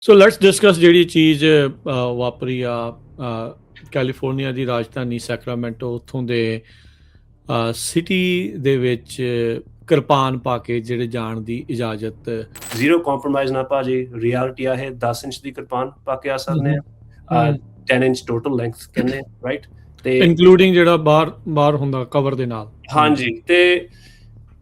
So let's discuss ਜਿਹੜੀ ਚੀਜ਼ ਵਾਪਰੀ ਆ ਕੈਲੀਫੋਰਨੀਆ ਦੀ ਰਾਜਧਾਨੀ ਸੈਕਰਾਮੈਂਟੋ, ਉੱਥੋਂ ਦੇ ਸਿਟੀ ਦੇ ਵਿੱਚ ਕਿਰਪਾਨ ਪਾ ਕੇ ਜਿਹੜੇ ਜਾਣ ਦੀ ਇਜਾਜ਼ਤ। ਜ਼ੀਰੋ ਕੰਪਰੋਮਾਈਜ਼ ਨਾ ਭਾਜੀ, ਰਿਐਲਿਟੀ ਆ ਇਹ 10 ਇੰਚ ਦੀ ਕਿਰਪਾਨ ਪਾ ਕੇ ਆ ਸਕਦੇ ਆ, 10 ਇੰਚ ਟੋਟਲ ਲੈਂਥ ਕਹਿੰਦੇ ਰਾਈਟ, ਤੇ ਇਨਕਲੂਡਿੰਗ ਜਿਹੜਾ ਬਾਹਰ ਹੁੰਦਾ ਕਵਰ ਦੇ ਨਾਲ। ਹਾਂਜੀ, ਤੇ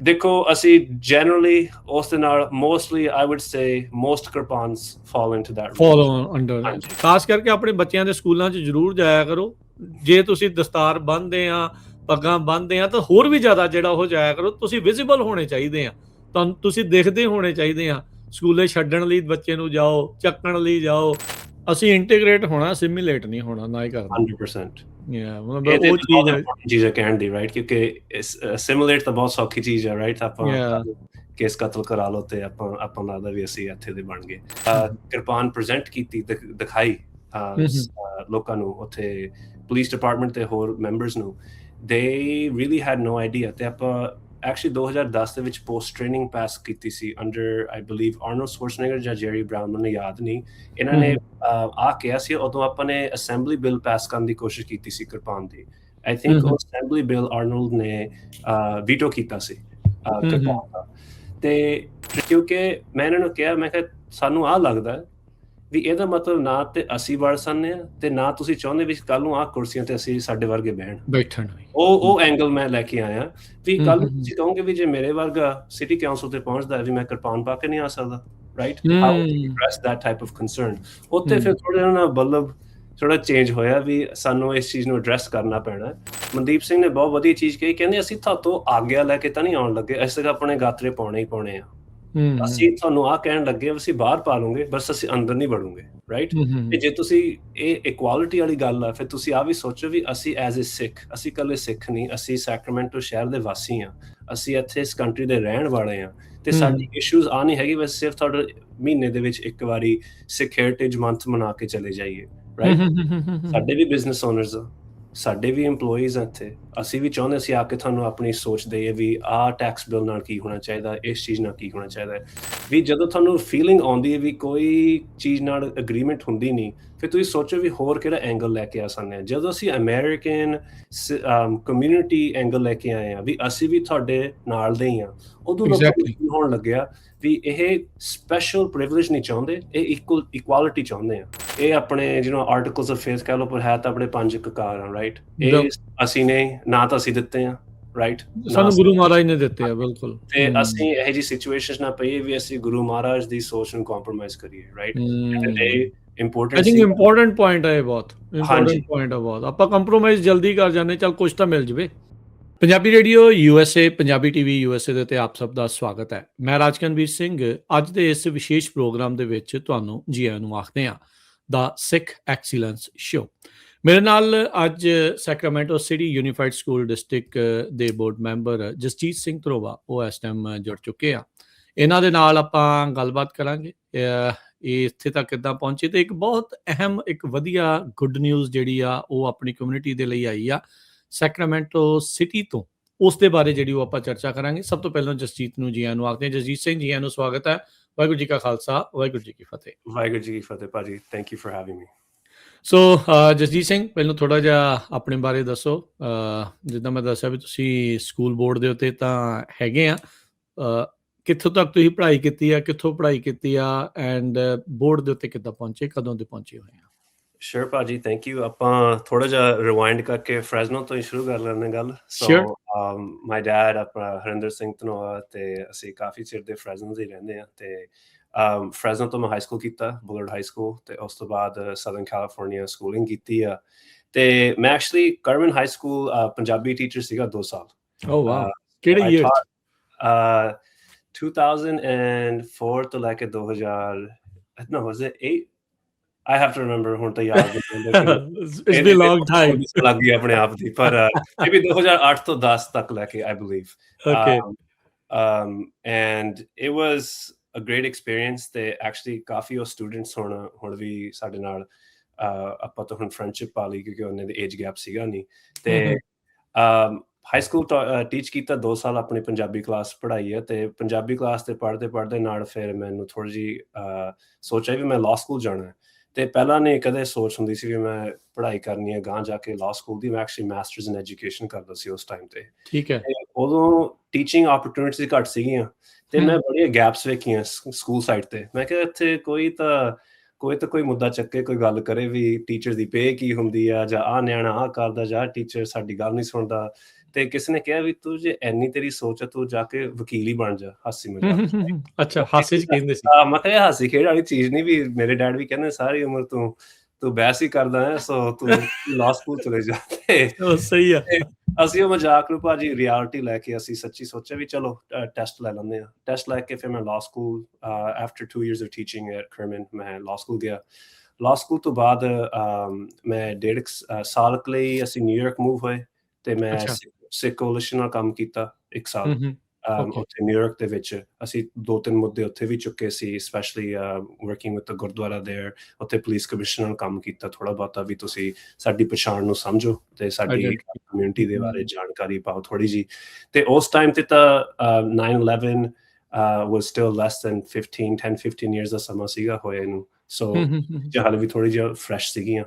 ਦੇਖੋ ਅਸੀਂ ਜਨਰਲੀ ਉਸ ਦੇ ਨਾਲ mostly I would say most kirpans fall into that, follow under. ਖਾਸ ਕਰਕੇ ਆਪਣੇ ਬੱਚਿਆਂ ਦੇ ਸਕੂਲਾਂ 'ਚ ਜ਼ਰੂਰ ਜਾਇਆ ਕਰੋ। ਜੇ ਤੁਸੀਂ ਦਸਤਾਰ ਬੰਨ੍ਹਦੇ ਆ, ਪੱਗਾਂ ਬੰਨ੍ਹਦੇ ਆ, ਤਾਂ ਹੋਰ ਵੀ ਜ਼ਿਆਦਾ ਜਿਹੜਾ ਉਹ ਜਾਇਆ ਕਰੋ। ਤੁਸੀਂ ਵਿਜ਼ੀਬਲ ਹੋਣੇ ਚਾਹੀਦੇ ਆ, ਤੁਹਾਨੂੰ ਤੁਸੀਂ ਦਿਖਦੇ ਹੋਣੇ ਚਾਹੀਦੇ ਆ। ਸਕੂਲੇ ਛੱਡਣ ਲਈ ਬੱਚੇ ਨੂੰ ਜਾਓ, ਚੱਕਣ ਲਈ ਜਾਓ। ਅਸੀਂ ਇੰਟੀਗ੍ਰੇਟ ਹੋਣਾ, ਸਿਮੀਲੇਟ ਨਹੀਂ ਹੋਣਾ, ਨਾ ਹੀ ਕਰਨਾ। 100% ਮਤਲਬ ਉਹ ਚੀਜ਼ ਹੈ ਕਹਿਣ ਦੀ, ਰਾਈਟ, ਕਿਉਂਕਿ ਸਿਮੂਲੇਟ ਤਾਂ ਬਹੁਤ ਸੌਖੀ ਚੀਜ਼ ਹੈ, ਰਾਈਟ। ਆਪਾਂ ਕੇਸ ਕਤਲ ਕਰਾ ਲਓ ਤੇ ਆਪਾਂ ਲੱਗਦਾ ਵੀ ਅਸੀਂ ਇੱਥੇ ਦੇ ਬਣ ਗਏ। ਕਿਰਪਾਨ ਪ੍ਰੈਜ਼ੈਂਟ ਕੀਤੀ, ਦਿਖਾਈ ਲੋਕਾਂ ਨੂੰ, ਉੱਥੇ ਪੁਲਿਸ ਡਿਪਾਰਟਮੈਂਟ ਤੇ ਹੋਰ ਮੈਂਬਰਸ ਨੂੰ। ਦੇ ਰੀਅਲੀ ਹੈਡ ਨੋ ਆਈਡੀਆ। ਤੇ ਆਪਾਂ ਐਕਚੁਅਲੀ 2010 ਦੇ ਵਿੱਚ ਪੋਸਟ ਟ੍ਰੇਨਿੰਗ ਪਾਸ ਕੀਤੀ ਸੀ ਅੰਡਰ ਆਈ ਬਿਲੀਵ ਆਰਨੋਲਡ ਸ਼ਵਾਰਜ਼ਨੈਗਰ ਜਾਂ ਜੈਰੀ ਬਰਾਊਨ, ਮੈਨੂੰ ਯਾਦ ਨਹੀਂ। ਇਹਨਾਂ ਨੇ ਆ ਕਿਹਾ ਸੀ, ਉਦੋਂ ਆਪਾਂ ਨੇ ਅਸੈਂਬਲੀ ਬਿੱਲ ਪਾਸ ਕਰਨ ਦੀ ਕੋਸ਼ਿਸ਼ ਕੀਤੀ ਸੀ ਕਿਰਪਾਨ ਦੀ। ਆਈ ਥਿੰਕ ਉਹ ਅਸੈਂਬਲੀ ਬਿੱਲ ਆਰਨੋਲਡ ਨੇ ਵੀਟੋ ਕੀਤਾ ਸੀ ਕਿਰਪਾਨ ਦਾ। ਤੇ ਕਿਉਂਕਿ ਮੈਂ ਇਹਨਾਂ ਨੂੰ ਕਿਹਾ, ਮੈਂ ਕਿਹਾ ਸਾਨੂੰ ਆਹ ਲੱਗਦਾ ਵੀ ਇਹਦਾ ਮਤਲਬ ਨਾ ਤੇ ਅਸੀਂ ਵੜ ਸਕਦੇ ਹਾਂ, ਤੇ ਨਾ ਤੁਸੀਂ ਚਾਹੁੰਦੇ ਵੀ ਕੱਲ ਨੂੰ ਆਹ ਕੁਰਸੀਆਂ ਤੇ ਅਸੀਂ ਸਾਡੇ ਵਰਗੇ ਬੈਠਣ। ਉਹ ਐਂਗਲ ਮੈਂ ਲੈ ਕੇ ਆਇਆ ਵੀ ਕੱਲ ਨੂੰ ਤੁਸੀਂ ਕਹੋਗੇ ਵੀ ਜੇ ਮੇਰੇ ਵਰਗਾ ਸਿਟੀ ਕਾਉਂਸਲ ਤੇ ਪਹੁੰਚਦਾ ਵੀ ਮੈਂ ਕਿਰਪਾਨ ਪਾ ਕੇ ਨਹੀਂ ਆ ਸਕਦਾ, right. How do you address that type of concern. ਉੱਥੇ ਫਿਰ ਥੋੜਾ ਜਿਹਾ ਬੱਲਬ ਥੋੜਾ ਚੇਂਜ ਹੋਇਆ ਵੀ ਸਾਨੂੰ ਇਸ ਚੀਜ਼ ਨੂੰ ਐਡਰੈਸ ਕਰਨਾ ਪੈਣਾ। ਮਨਦੀਪ ਸਿੰਘ ਨੇ ਬਹੁਤ ਵਧੀਆ ਚੀਜ਼ ਕਹੀ, ਕਹਿੰਦੇ ਅਸੀਂ ਤੁਹਾਤੋਂ ਆਗਿਆ ਲੈ ਕੇ ਤਾਂ ਨਹੀਂ ਆਉਣ ਲੱਗੇ, ਅਸੀਂ ਤਾਂ ਆਪਣੇ ਗਾਤਰੇ ਪਾਉਣੇ ਹੀ ਪਾਉਣੇ ਆ। ਅਸੀਂ ਤੁਹਾਨੂੰ ਆਹ ਕਹਿਣ ਲੱਗੇ ਅਸੀਂ ਬਾਹਰ ਪਾ ਲੂੰਗੇ, ਬਸ ਅਸੀਂ ਅੰਦਰ ਨਹੀਂ ਵੜੂਗੇ, ਰਾਈਟ। ਤੇ ਜੇ ਤੁਸੀਂ ਇਹ ਇਕੁਆਲਿਟੀ ਵਾਲੀ ਗੱਲ ਆ, ਫਿਰ ਤੁਸੀਂ ਆਹ ਵੀ ਸੋਚੋ ਵੀ ਅਸੀਂ ਐਜ਼ ਏ ਸਿੱਖ, ਅਸੀਂ ਇਕੱਲੇ ਸਿੱਖ ਨਹੀਂ, ਅਸੀਂ ਸੈਕਰਾਮੈਂਟੋ ਸ਼ਹਿਰ ਦੇ ਵਾਸੀ ਹਾਂ, ਅਸੀਂ ਇੱਥੇ ਇਸ ਕੰਟਰੀ ਦੇ ਰਹਿਣ ਵਾਲੇ ਹਾਂ। ਤੇ ਸਾਡੀ ਇਸ਼ੂਜ਼ ਆ ਨਹੀਂ ਹੈਗੀ ਬਸ ਸਿਰਫ ਤੁਹਾਡੇ ਮਹੀਨੇ ਦੇ ਵਿੱਚ ਇੱਕ ਵਾਰੀ ਸਿੱਖ ਹੈਰੀਟੇਜ ਮੰਥ ਮਨਾ ਕੇ ਚਲੇ ਜਾਈਏ, ਰਾਈਟ। ਸਾਡੇ ਵੀ ਬਿਜ਼ਨਸ ਓਨਰਸ ਆ, ਸਾਡੇ ਵੀ ਇੰਪਲੋਈਜ਼ ਆ ਇੱਥੇ। ਅਸੀਂ ਵੀ ਚਾਹੁੰਦੇ ਅਸੀਂ ਆ ਕੇ ਤੁਹਾਨੂੰ ਆਪਣੀ ਸੋਚ ਦਈਏ ਵੀ ਆਹ ਟੈਕਸ ਬਿੱਲ ਨਾਲ ਕੀ ਹੋਣਾ ਚਾਹੀਦਾ, ਇਸ ਚੀਜ਼ ਨਾਲ ਕੀ ਹੋਣਾ ਚਾਹੀਦਾ। ਵੀ ਜਦੋਂ ਤੁਹਾਨੂੰ ਫੀਲਿੰਗ ਆਉਂਦੀ ਹੈ ਵੀ ਕੋਈ ਚੀਜ਼ ਨਾਲ ਅਗਰੀਮੈਂਟ ਹੁੰਦੀ ਨਹੀਂ, ਫਿਰ ਤੁਸੀਂ ਸੋਚੋ ਵੀ ਹੋਰ ਕਿਹੜਾ ਐਂਗਲ ਲੈ ਕੇ ਆ ਸਕਦੇ ਹਾਂ। ਜਦੋਂ ਅਸੀਂ ਅਮਰੀਕਨ ਕਮਿਊਨਿਟੀ ਐਂਗਲ ਲੈ ਕੇ ਆਏ ਹਾਂ ਵੀ ਅਸੀਂ ਵੀ ਤੁਹਾਡੇ ਨਾਲ ਦੇ ਹੀ ਹਾਂ, ਉਦੋਂ ਲੋਕਾਂ ਨੂੰ ਹੋਣ ਲੱਗਿਆ ਵੀ ਇਹ ਸਪੈਸ਼ਲ ਪ੍ਰਿਵਿਲੇਜ ਨਹੀਂ ਚਾਹੁੰਦੇ, ਇਹ ਇਕੁਆਲਿਟੀ ਚਾਹੁੰਦੇ ਆ। ਇਹ ਆਪਣੇ ਜਿਹਨੂੰ ਆਰਟੀਕਲਸ ਆਫ ਫੇਥ ਕਹਿ ਲਓ, ਪਰ ਹੈ ਤਾਂ ਆਪਣੇ 5 ਕਕਾਰ ਆ, ਰਾਈਟ। ਇਹ ਅਸੀਂ ਨੇ ਨਾ ਤਾਂ ਅਸੀਂ ਦਿੱਤੇ ਆ, ਰਾਈਟ, ਸਾਨੂੰ ਗੁਰੂ ਮਹਾਰਾਜ ਨੇ ਦਿੱਤੇ ਆ, ਬਿਲਕੁਲ। ਤੇ ਅਸੀਂ ਇਹੋ ਜਿਹੀ ਸਿਚੁਏਸ਼ਨ ਨਾ ਪਈਏ ਵੀ ਅਸੀਂ ਗੁਰੂ ਮਹਾਰਾਜ ਦੀ ਸੋਚ ਨੂੰ ਕੰਪਰੋਮਾਈਜ਼ ਕਰੀਏ, ਰਾਈਟ। ਇੰਪੋਰਟੈਂਟ ਪੁਆਇੰਟ ਹੈ ਇਹ, ਬਹੁਤ ਇੰਪੋਰਟੈਂਟ ਪੁਆਇੰਟ ਹੈ ਬਹੁਤ। ਆਪਾਂ ਕੰਪਰੋਮਾਈਜ਼ ਜਲਦੀ ਕਰ ਜਾਂਦੇ, ਚੱਲ ਕੁਛ ਤਾਂ ਮਿਲ ਜਵੇ। Punjabi radio USA, Punjabi TV USA ਦੇ ਉੱਤੇ ਆਪ ਸਭ ਦਾ ਸਵਾਗਤ ਹੈ। ਮੈਂ ਰਾਜਕਨਵੀਰ ਸਿੰਘ ਅੱਜ ਦੇ ਇਸ ਵਿਸ਼ੇਸ਼ ਪ੍ਰੋਗਰਾਮ ਦੇ ਵਿੱਚ ਤੁਹਾਨੂੰ ਜੀ ਆਇਆਂ ਨੂੰ ਆਖਦੇ ਹਾਂ, ਦਾ ਸਿੱਖ ਐਕਸੀਲੈਂਸ ਸ਼ੋ। ਮੇਰੇ ਨਾਲ ਅੱਜ Sacramento city unified school district ਦੇ ਬੋਰਡ ਮੈਂਬਰ ਜਸਜੀਤ ਸਿੰਘ ਧਰੋਵਾ ਉਹ ਇਸ ਟਾਈਮ ਜੁੜ ਚੁੱਕੇ ਆ। ਇਹਨਾਂ ਦੇ ਨਾਲ ਆਪਾਂ ਗੱਲਬਾਤ ਕਰਾਂਗੇ ਇਹ ਇੱਥੇ ਤੱਕ ਕਿੱਦਾਂ ਪਹੁੰਚੇ, ਤੇ ਇੱਕ ਬਹੁਤ ਅਹਿਮ ਇੱਕ ਵਧੀਆ ਗੁੱਡ ਨਿਊਜ਼ ਜਿਹੜੀ ਆ ਉਹ ਆਪਣੀ ਕਮਿਊਨਿਟੀ ਦੇ ਲਈ ਆਈ ਆ ਸੈਕਰਾਮੈਂਟੋ ਸਿਟੀ ਤੋਂ, ਉਸ ਦੇ ਬਾਰੇ ਜਿਹੜੀ ਉਹ ਆਪਾਂ ਚਰਚਾ ਕਰਾਂਗੇ। ਸਭ ਤੋਂ ਪਹਿਲਾਂ ਜਸਜੀਤ ਨੂੰ ਜੀ ਆਇਆਂ ਨੂੰ ਆਖਦੇ ਹਾਂ। ਜਸਜੀਤ ਸਿੰਘ, ਜੀ ਆਇਆਂ ਨੂੰ ਸਵਾਗਤ ਹੈ। ਵਾਹਿਗੁਰੂ ਜੀ ਕਾ ਖਾਲਸਾ, ਵਾਹਿਗੁਰੂ ਜੀ ਕੀ ਫਤਿਹ। ਵਾਹਿਗੁਰੂ ਜੀ ਕੀ ਫਤਿਹ ਭਾਜੀ, thank you for having me. So Jasjeet Singh, ਪਹਿਲਾਂ ਥੋੜ੍ਹਾ ਜਿਹਾ ਆਪਣੇ ਬਾਰੇ ਦੱਸੋ। ਜਿੱਦਾਂ ਮੈਂ ਦੱਸਿਆ ਵੀ ਤੁਸੀਂ ਸਕੂਲ ਬੋਰਡ ਦੇ ਉੱਤੇ ਤਾਂ ਹੈਗੇ ਆ, ਕਿੱਥੋਂ ਤੱਕ ਤੁਸੀਂ ਪੜ੍ਹਾਈ ਕੀਤੀ ਆ, ਕਿੱਥੋਂ ਪੜ੍ਹਾਈ ਕੀਤੀ ਆ, ਐਂਡ ਬੋਰਡ ਦੇ ਉੱਤੇ ਕਿੱਦਾਂ ਪਹੁੰਚੇ, ਕਦੋਂ ਦੇ ਪਹੁੰਚੇ ਹੋਏ ਆ? ਸ਼ੋਰ ਭਾਜੀ, ਥੈਂਕ ਯੂ। ਆਪਾਂ ਥੋੜਾ ਜਿਹਾ ਰਿਵਾਈਂਡ ਕਰਕੇ ਫਰੈਜ਼ਨੋ ਤੋਂ ਹੀ ਸ਼ੁਰੂ ਕਰ ਲੈਂਦੇ ਗੱਲ। ਸੋ ਮਾਈ ਡੈਡ ਆਪਣਾ ਹਰਿੰਦਰ ਸਿੰਘ ਧਨੋਆ, ਤੇ ਅਸੀਂ ਕਾਫੀ ਚਿਰ ਦੇ ਫਰੈਜ਼ਨੋ ਹੀ ਰਹਿੰਦੇ ਹਾਂ। ਤੇ ਫਰੈਜ਼ਨੋ ਤੋਂ ਮੈਂ ਹਾਈ ਸਕੂਲ ਕੀਤਾ, ਬੁਲਰਡ ਹਾਈ ਸਕੂਲ, ਤੇ ਉਸ ਤੋਂ ਬਾਅਦ ਸਦਰਨ ਕੈਲੀਫੋਰਨੀਆ ਸਕੂਲਿੰਗ ਕੀਤੀ ਆ। ਤੇ ਮੈਂ ਐਕਚੁਅਲੀ ਕਰਮਨ ਹਾਈ ਸਕੂਲ ਪੰਜਾਬੀ ਟੀਚਰ ਸੀਗਾ 2 ਸਾਲ। ਕਿਹੜੇ ਈਅਰ? 2004 ਤੋਂ ਲੈ ਕੇ 2000 no was it 8? I have to remember, ਹੁਣ ਤਾਂ ਯਾਦ It's been a long time. ਲੱਗ ਗਈ ਆਪਣੇ ਆਪ ਦੀ, ਪਰ maybe 2008 ਤੋਂ 10 ਤੱਕ ਲੈ ਕੇ I believe. Okay. And it was a great experience. ਤੇ actually ਕਾਫੀ ਉਹ ਸਟੂਡੈਂਟਸ ਹੁਣ ਵੀ ਸਾਡੇ ਨਾਲ ਆਪਾਂ ਤਾਂ ਹੁਣ ਫਰੈਂਡਸ਼ਿਪ ਪਾ ਲਈ ਕਿਉਂਕਿ ਉਹਨਾਂ ਦੇ ਏਜ ਗੈਪ ਸੀਗਾ ਨਹੀਂ। ਤੇ ਹਾਈ ਸਕੂਲ ਟੀਚ ਕੀਤਾ 2 ਸਾਲ ਆਪਣੀ ਪੰਜਾਬੀ ਕਲਾਸ ਪੜ੍ਹਾਈ ਹੈ ਤੇ ਪੰਜਾਬੀ ਕਲਾਸ ਤੇ ਪੜ੍ਹਦੇ ਨਾਲ ਫਿਰ ਮੈਨੂੰ ਥੋੜ੍ਹੀ ਜਿਹੀ ਸੋਚਿਆ ਵੀ ਮੈਂ ਲਾਅ ਸਕੂਲ ਜਾਣਾ ਤੇ ਪਹਿਲਾਂ ਨਹੀਂ ਕਦੇ ਸੋਚ ਹੁੰਦੀ ਸੀ ਵੀ ਮੈਂ ਪੜ੍ਹਾਈ ਕਰਨੀ ਹੈ ਗਾਂ ਜਾ ਕੇ ਲਾਅ ਸਕੂਲ ਦੀ। ਮੈਂ ਐਕਚੁਅਲੀ ਮਾਸਟਰਸ ਇਨ ਐਜੂਕੇਸ਼ਨ ਕਰਦਾ ਸੀ ਉਸ ਟਾਈਮ ਤੇ। ਠੀਕ ਹੈ। ਉਦੋਂ ਟੀਚਿੰਗ ਓਪਰਚੁਨਿਟੀਜ਼ ਘੱਟ ਸੀਗੀਆਂ ਤੇ ਮੈਂ ਬੜੀਆਂ ਗੈਪਸ ਵੇਖੀਆਂ ਸਕੂਲ ਸਾਈਡ ਤੇ। ਮੈਂ ਕਿਹਾ ਇੱਥੇ ਕੋਈ ਮੁੱਦਾ ਚੱਕੇ, ਕੋਈ ਗੱਲ ਕਰੇ ਵੀ ਟੀਚਰ ਦੀ ਪੇ ਕੀ ਹੁੰਦੀ ਆ ਜਾਂ ਆਹ ਨਿਆਣਾ ਆਹ ਕਰਦਾ ਜਾਂ ਟੀਚਰ ਸਾਡੀ ਗੱਲ ਨਹੀਂ ਸੁਣਦਾ। ਤੇ ਕਿਸੇ ਨੇ ਕਿਹਾ ਵੀ ਤੂੰ ਜੇ ਇੰਨੀ ਤੇਰੀ ਸੋਚ ਆ ਤੂੰ ਜਾ ਕੇ ਵਕੀਲ ਹੀ ਬਣ ਜਾ। ਹਾਸੀ ਮਜ਼ਾਕ ਅੱਛਾ, ਹਾਸੇ 'ਚ ਕਹਿੰਦੇ ਸੀ। ਮੈਂ ਕਿਹਾ ਹਾਸੀ ਖੇਡ ਵਾਲੀ ਚੀਜ਼ ਨਹੀਂ ਵੀ ਮੇਰੇ ਡੈਡ ਵੀ ਕਹਿੰਦੇ ਸਾਰੀ ਉਮਰ ਤੂੰ ਬਹਿਸ ਹੀ ਕਰਦਾ ਹੈ ਸੋ ਤੂੰ ਲਾਅ ਸਕੂਲ ਚਲੇ ਜਾ। ਸਹੀ ਆ। ਅਸੀਂ ਉਹ ਮਜ਼ਾਕ ਨੂੰ ਭਾਜੀ ਰਿਐਲਿਟੀ ਲੈ ਕੇ ਅਸੀਂ ਸੱਚੀ ਸੋਚਿਆ ਵੀ ਚਲੋ ਟੈਸਟ ਲੈ ਲੈਂਦੇ ਹਾਂ। ਟੈਸਟ ਲੈ ਕੇ ਫਿਰ ਮੈਂ law school after 2 years of teaching at Kerman ਮੈਂ ਲਾਅ ਸਕੂਲ ਗਿਆ। ਲਾਅ ਸਕੂਲ ਤੋਂ ਬਾਅਦ ਮੈਂ 1.5 ਸਾਲ ਲਈ ਅਸੀਂ ਨਿਊਯਾਰਕ ਮੂਵ ਹੋਏ ਤੇ ਮੈਂ ਸਿੱਖ ਕੋਲਿਸ਼ਨ ਨਾਲ ਕੰਮ ਕੀਤਾ 1 ਸਾਲ ਉੱਥੇ ਨਿਊਯਾਰਕ ਦੇ ਵਿੱਚ। ਅਸੀਂ 2-3 ਮੁੱਦੇ ਉੱਥੇ ਵੀ ਚੁੱਕੇ ਸੀ specially working with the gurdwara there. ਉੱਥੇ ਪੁਲਿਸ ਕਮਿਸ਼ਨਰ ਨਾਲ ਕੰਮ ਕੀਤਾ ਥੋੜ੍ਹਾ ਬਹੁਤਾ ਵੀ ਤੁਸੀਂ ਸਾਡੀ ਪਛਾਣ ਨੂੰ ਸਮਝੋ ਤੇ ਸਾਡੀ ਕਮਿਊਨਿਟੀ ਦੇ ਬਾਰੇ ਜਾਣਕਾਰੀ ਪਾਓ ਥੋੜ੍ਹੀ ਜਿਹੀ। ਤੇ ਉਸ ਟਾਈਮ ਤੇ ਤਾਂ 9/11 was still less than 10-15 years ਦਾ ਸਮਾਂ ਸੀਗਾ ਹੋਏ ਨੂੰ। ਸੋ ਹਾਲੇ ਵੀ ਥੋੜ੍ਹੀ ਜਿਹੀ ਫਰੈਸ਼ ਸੀਗੀਆਂ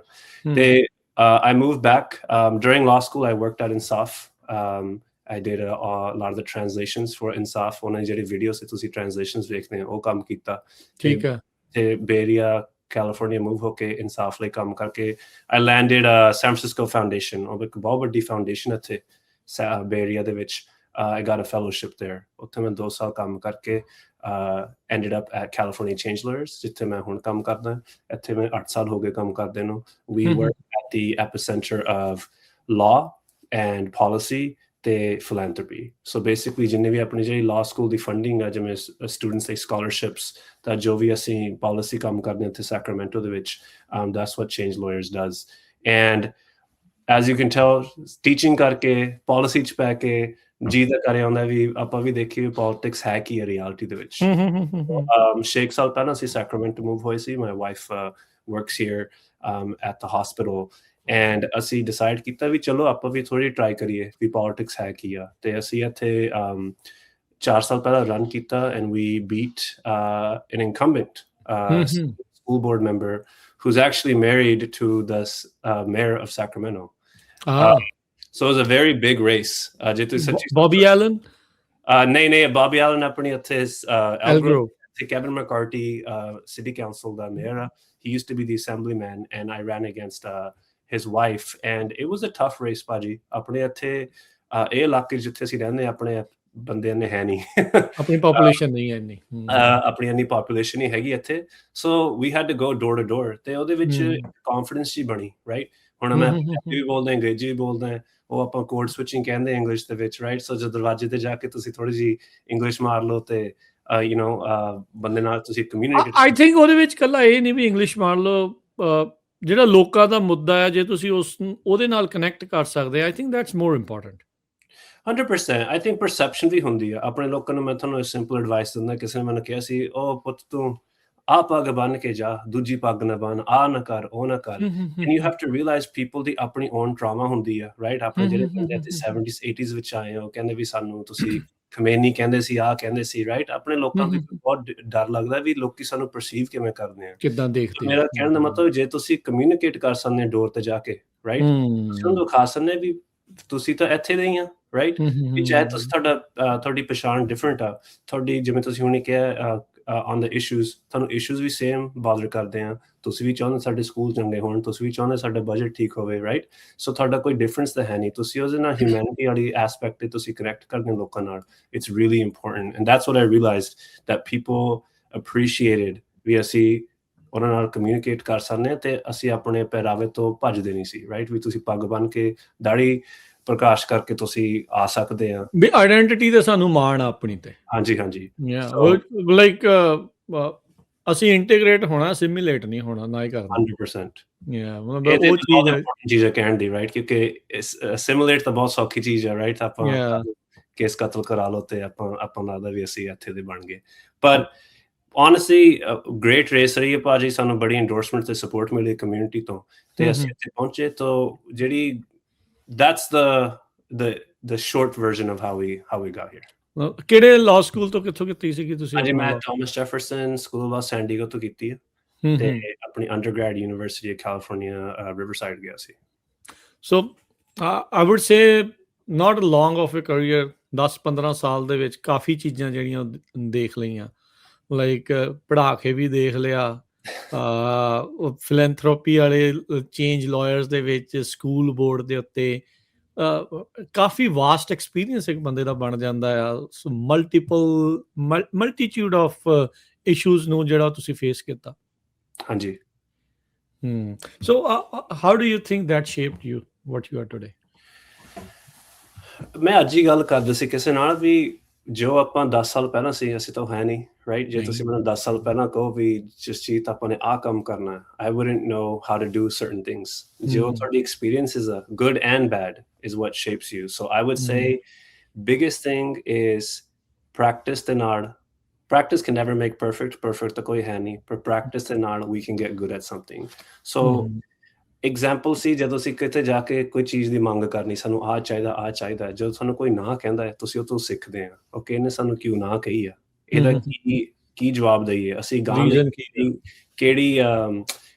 ਤੇ I moved back. During law school, I worked at Insaf. I did a lot of the translations for Insaf. ਉਹਨਾਂ ਦੀ ਜਿਹੜੀ ਵੀਡੀਓ ਸੀ ਤੁਸੀਂ translations ਵੇਖਦੇ ਹੋ ਉਹ ਕੰਮ ਕੀਤਾ। ਠੀਕ ਹੈ। ਤੇ ਬੇਰੀਆ ਕੈਲੀਫੋਰਨੀਆ ਮੂਵ ਹੋ ਕੇ ਇਨਸਾਫ ਲਈ ਕੰਮ ਕਰਕੇ I landed San Francisco Foundation। ਉਹ ਇੱਕ ਬਹੁਤ ਵੱਡੀ ਫਾਊਂਡੇਸ਼ਨ ਇੱਥੇ ਬੇਰੀਆ ਦੇ ਵਿੱਚ। I got a fellowship there. ਉੱਥੇ ਮੈਂ 2 ਸਾਲ ਕੰਮ ਕਰਕੇ ended up at California Change Lawyers ਜਿੱਥੇ ਮੈਂ ਹੁਣ ਕੰਮ ਕਰਦਾ। ਇੱਥੇ ਮੈਂ 8 ਸਾਲ ਹੋ ਗਏ ਕੰਮ ਕਰਦੇ ਨੂੰ। We work at the epicenter of law and policy ਤੇ philanthropy। So basically ਜਿੰਨੇ ਵੀ ਆਪਣੀ ਜਿਹੜੀ ਲਾਅ ਸਕੂਲ ਦੀ ਫੰਡਿੰਗ ਆ ਜਿਵੇਂ ਸਟੂਡੈਂਟਸ ਲਈ ਸਕੋਲਰਸ਼ਿਪਸ ਤਾਂ ਜੋ ਵੀ ਅਸੀਂ ਪਾਲਿਸੀ ਕੰਮ ਕਰਦੇ ਹਾਂ ਇੱਥੇ ਸੈਕਰਾਮੈਂਟੋ ਦੇ ਵਿੱਚ that's what Change Lawyers does। And as you can tell teaching ਕਰਕੇ ਪਾਲਿਸੀ 'ਚ ਪੈ ਕੇ ਜੀ ਦਾ ਕਰੇ ਆਉਂਦਾ ਵੀ ਆਪਾਂ ਵੀ ਦੇਖੀਏ ਪੋਲਿਟਿਕਸ ਹੈ ਕੀ ਹੈ ਰਿਐਲਿਟੀ ਦੇ ਵਿੱਚ। 6 ਸਾਲ ਪਹਿਲਾਂ ਅਸੀਂ ਸੈਕਰਾਮੈਂਟੋ ਮੂਵ ਹੋਏ ਸੀ। My wife works here at the hospital and ਅਸੀਂ ਡਿਸਾਈਡ ਕੀਤਾ ਵੀ ਚਲੋ ਆਪਾਂ ਵੀ ਥੋੜ੍ਹੀ ਟਰਾਈ ਕਰੀਏ ਵੀ ਪੋਲਿਟਿਕਸ ਹੈ ਕੀ ਆ। ਤੇ ਅਸੀਂ ਇੱਥੇ 4 ਸਾਲ ਪਹਿਲਾਂ ਰਨ ਕੀਤਾ and we beat an incumbent school board member who's actually married to the mayor of Sacramento। So it was a very big race। Bobby Allen? ਨਹੀਂ Bobby Allen ਆਪਣੀ ਉੱਥੇ Elgrove ਤੇ Kevin McCarthy city council ਦਾ mayor ਆ। He used to be the assemblyman and I ran against his wife and it was a tough race ਭਾਜੀ। ਆਪਣੇ ਇੱਥੇ ਇਹ ਇਲਾਕੇ ਜਿੱਥੇ ਅਸੀਂ ਰਹਿੰਦੇ ਆਪਣੇ ਬੰਦੇ ਇੰਨੇ ਹੈ ਨਹੀਂ। ਆਪਣੀ ਪਾਪੂਲੇਸ਼ਨ ਨਹੀਂ ਹੈ ਇੰਨੀ। ਆਪਣੀ ਇੰਨੀ ਪਾਪੂਲੇਸ਼ਨ ਨਹੀਂ ਹੈਗੀ ਇੱਥੇ। So we had to go door to door ਤੇ ਉਹਦੇ ਵਿੱਚ ਕੌਨਫੀਡੈਂਸ ਜੀ ਬਣੀ ਰਾਈਟ। ਹੁਣ ਮੈਂ ਪੰਜਾਬੀ ਵੀ ਬੋਲਦਾ ਅੰਗਰੇਜ਼ੀ ਵੀ ਬੋਲਦਾ ਉਹ ਆਪਾਂ ਕੋਡ ਸਵਿਚਿੰਗ ਕਹਿੰਦੇ ਇੰਗਲਿਸ਼ ਦੇ ਵਿੱਚ ਰਾਈਟ। ਸੋ ਜਦੋਂ ਦਰਵਾਜ਼ੇ ਤੇ ਜਾ ਕੇ ਤੁਸੀਂ ਥੋੜ੍ਹੀ ਜਿਹੀ ਇੰਗਲਿਸ਼ ਮਾਰ ਲਓ ਤੇ ਬੰਦੇ ਨਾਲ ਤੁਸੀਂ ਕਮਿਊਨੀਕੇਟ। ਆਈ ਥਿੰਕ ਉਹਦੇ ਵਿੱਚ ਇਕੱਲਾ ਇਹ ਨਹੀਂ ਵੀ ਇੰਗਲਿਸ਼ ਮਾਰ ਲਓ ਜਿਹੜਾ ਲੋਕਾਂ ਦਾ ਮੁੱਦਾ ਹੈ ਜੇ ਤੁਸੀਂ ਉਹਦੇ ਨਾਲ ਕਨੈਕਟ ਕਰ ਸਕਦੇ I think that's more important. 100% I think perception ਵੀ ਹੁੰਦੀ ਆ ਆਪਣੇ ਲੋਕਾਂ ਨੂੰ। ਮੈਂ ਤੁਹਾਨੂੰ ਸਿੰਪਲ ਐਡਵਾਈਸ ਦਿੰਦਾ। ਕਿਸੇ ਨੇ ਮੈਨੂੰ ਕਿਹਾ ਸੀ ਉਹ ਪੁੱਤ ਤੂੰ ਆਹ ਪੱਗ ਬੰਨ ਕੇ ਜਾ ਦੂਜੀ ਪੱਗ ਨਾ ਬੰਨ ਆਹ ਨਾ ਕਰ ਉਹ ਨਾ ਕਰ। And you have to realise people ਦੀ ਆਪਣੀ ਓਨ ਟਰਾਮਾ ਹੁੰਦੀ ਆ ਰਾਈਟ। ਆਪਣੇ ਜਿਹੜੇ ਬੰਦੇ ਇੱਥੇ 70s 80s ਵਿੱਚ ਆਏ ਉਹ ਕਹਿੰਦੇ ਵੀ ਸਾਨੂੰ ਤੁਸੀਂ ਖਮੇਨੀ ਕਹਿੰਦੇ ਸੀ ਆਹ ਕਹਿੰਦੇ ਸੀ ਰਾਈਟ। ਆਪਣੇ ਲੋਕਾਂ ਨੂੰ ਬਹੁਤ ਡਰ ਲੱਗਦਾ ਵੀ ਲੋਕੀ ਸਾਨੂੰ ਪਰਸੀਵ ਕਿਵੇਂ ਕਰਦੇ ਆ ਕਿੱਦਾਂ ਦੇਖਦੇ। ਮੇਰਾ ਕਹਿਣ ਦਾ ਮਤਲਬ ਜੇ ਤੁਸੀਂ ਕਮਿਊਨੀਕੇਟ ਕਰ ਸਕਦੇ ਡੋਰ ਤੇ ਜਾ ਕੇ ਰਾਈਟ ਤੁਸੀਂ ਉਹਨੂੰ ਦਿਖਾ ਸਕਦੇ ਵੀ ਤੁਸੀਂ ਤਾਂ ਇੱਥੇ ਦੇ ਹੀ ਆ ਰਾਈਟ। ਵੀ ਚਾਹੇ ਤੁਸੀਂ ਤੁਹਾਡੀ ਪਛਾਣ ਡਿਫਰੈਂਟ ਆ ਤੁਹਾਡੀ ਜਿਵੇਂ ਤੁਸੀਂ ਹੁਣੇ ਕਿਹਾ on the issues ਤੁਹਾਨੂੰ issues ਵੀ same bother ਕਰਦੇ ਆ। ਤੁਸੀਂ ਵੀ ਚਾਹੁੰਦੇ ਸਾਡੇ ਸਕੂਲ ਚੰਗੇ ਹੋਣ ਤੁਸੀਂ ਵੀ ਚਾਹੁੰਦੇ ਸਾਡਾ ਬਜਟ ਠੀਕ ਹੋਵੇ ਰਾਈਟ। ਸੋ ਤੁਹਾਡਾ ਕੋਈ ਡਿਫਰੈਂਸ ਤਾਂ ਹੈ ਨਹੀਂ। ਤੁਸੀਂ ਉਹਦੇ ਨਾਲ ਹਿਊਮੈਨਿਟੀ ਵਾਲੀ ਐਸਪੈਕਟ ਤੇ ਤੁਸੀਂ ਕਨੈਕਟ ਕਰਦੇ ਲੋਕਾਂ ਨਾਲ। It's really important and that's what I realised that people appreciated ਵੀ ਅਸੀਂ ਉਹਨਾਂ ਨਾਲ ਕਮਿਊਨੀਕੇਟ ਕਰ ਸਕਦੇ ਹਾਂ ਤੇ ਅਸੀਂ ਆਪਣੇ ਪਹਿਰਾਵੇ ਤੋਂ ਭੱਜਦੇ ਨਹੀਂ ਸੀ ਰਾਈਟ। ਵੀ ਤੁਸੀਂ ਪੱਗ ਬੰਨ ਕੇ ਦਾੜੀ ਪ੍ਰਕਾਸ਼ ਕਰਕੇ ਤੁਸੀਂ ਆ ਸਕਦੇ ਆ ਵੀ ਆਇਡੈਂਟੀਟੀ ਤੇ ਸਾਨੂੰ ਮਾਣ ਆ ਆਪਣੀ ਤੇ। ਹਾਂਜੀ ਹਾਂਜੀ ਲਾਈਕ ਅਸੀਂ ਇੰਟੀਗ੍ਰੇਟ ਹੋਣਾ ਅਸਿਮੀਲੇਟ ਨਹੀਂ ਹੋਣਾ ਨਾ ਹੀ ਕਰਨਾ। 100% ਮਤਲਬ ਉਹ ਚੀਜ਼ ਕਹਿਣ ਦੀ ਰਾਈਟ ਕਿਉਂਕਿ ਅਸਿਮੀਲੇਟ ਤਾਂ ਬਹੁਤ ਸੌਖੀ ਚੀਜ਼ ਹੈ ਰਾਈਟ। ਆਪਾਂ ਕੇਸ ਕਤਲ ਕਰਾ ਲਓ ਤੇ ਆਪਾਂ ਲੱਗਦਾ ਵੀ ਅਸੀਂ ਇੱਥੇ ਦੇ ਬਣ ਗਏ। ਪਰ honestly great race ਰਹੀ ਹੈ ਭਾਜੀ। ਸਾਨੂੰ ਬੜੀ endorsement ਤੇ support ਮਿਲੀ ਕਮਿਊਨਿਟੀ ਤੋਂ ਤੇ ਅਸੀਂ ਇੱਥੇ ਪਹੁੰਚੇ। ਤਾਂ ਜਿਹੜੀ that's the the short version of how we got here. ਕਿਹੜੇ ਲਾਅ ਸਕੂਲ ਤੋਂ ਕਿੱਥੋਂ ਕੀਤੀ ਸੀਗੀ ਤੁਸੀਂ? ਹਾਂਜੀ, ਮੈਂ Thomas Jefferson School of San Diego ਤੋਂ ਕੀਤੀ ਹੈ ਤੇ ਆਪਣੀ undergrad University of California Riverside ਗਿਆ ਸੀ। So I would say not long of a career, 10-15 ਸਾਲ ਦੇ ਵਿੱਚ ਕਾਫੀ ਚੀਜ਼ਾਂ ਜਿਹੜੀਆਂ ਦੇਖ ਲਈਆਂ, ਲਾਈਕ ਪੜ੍ਹਾ ਕੇ ਵੀ ਦੇਖ ਲਿਆ, ਫਿਲੈਂਥਰੋਪੀ ਵਾਲੇ ਚੇਂਜ ਲਾਇਰਸ ਦੇ ਵਿੱਚ, ਸਕੂਲ ਬੋਰਡ ਦੇ ਉੱਤੇ ਕਾਫੀ ਵਾਸਟ ਐਕਸਪੀਰੀਅੰਸ ਇੱਕ ਬੰਦੇ ਦਾ ਬਣ ਜਾਂਦਾ ਆ। ਮਲਟੀਟਿਊਡ ਆਫ ਇਸ਼ੂਜ਼ ਨੂੰ ਜਿਹੜਾ ਤੁਸੀਂ ਫੇਸ ਕੀਤਾ। ਹਾਂਜੀ। So how do you think that shaped you what you are today? ਮੈਂ ਅੱਜ ਹੀ ਗੱਲ ਕਰਦਾ ਸੀ ਕਿਸੇ ਨਾਲ ਵੀ ਜੋ ਆਪਾਂ 10 ਸਾਲ ਪਹਿਲਾਂ ਸੀ ਅਸੀਂ ਤਾਂ ਹੈ ਨਹੀਂ, ਰਾਈਟ? ਜੇ ਤੁਸੀਂ ਮੈਨੂੰ 10 ਸਾਲ ਪਹਿਲਾਂ ਕਹੋ ਵੀ ਜਸਜੀਤ ਆਪਾਂ ਨੇ ਆਹ ਕੰਮ ਕਰਨਾ, I wouldn't know how to do certain things. ਜੋ ਤੁਹਾਡੀ experiences are good and bad is what shapes you. So I would say biggest thing is practice ਦੇ ਨਾਲ। Practice can never make perfect ਤਾਂ ਕੋਈ ਹੈ ਨਹੀਂ, ਪਰ practice ਦੇ ਨਾਲ we can get good at something. So example ਸੀ ਜਦੋਂ ਅਸੀਂ ਕਿਤੇ ਜਾ ਕੇ ਕੋਈ ਚੀਜ਼ ਦੀ ਮੰਗ ਕਰਨੀ, ਸਾਨੂੰ ਆਹ ਚਾਹੀਦਾ, ਜਦੋਂ ਸਾਨੂੰ ਕੋਈ ਨਾ ਕਹਿੰਦਾ ਹੈ ਤੁਸੀਂ ਉਹ ਤੋਂ ਸਿੱਖਦੇ ਆ, ਓਕੇ ਇਹਨੇ ਸਾਨੂੰ ਕਿਉਂ ਨਾ ਕਹੀ ਆ, ਇਹਦਾ ਕੀ ਜਵਾਬ ਦਈਏ, ਅਸੀਂ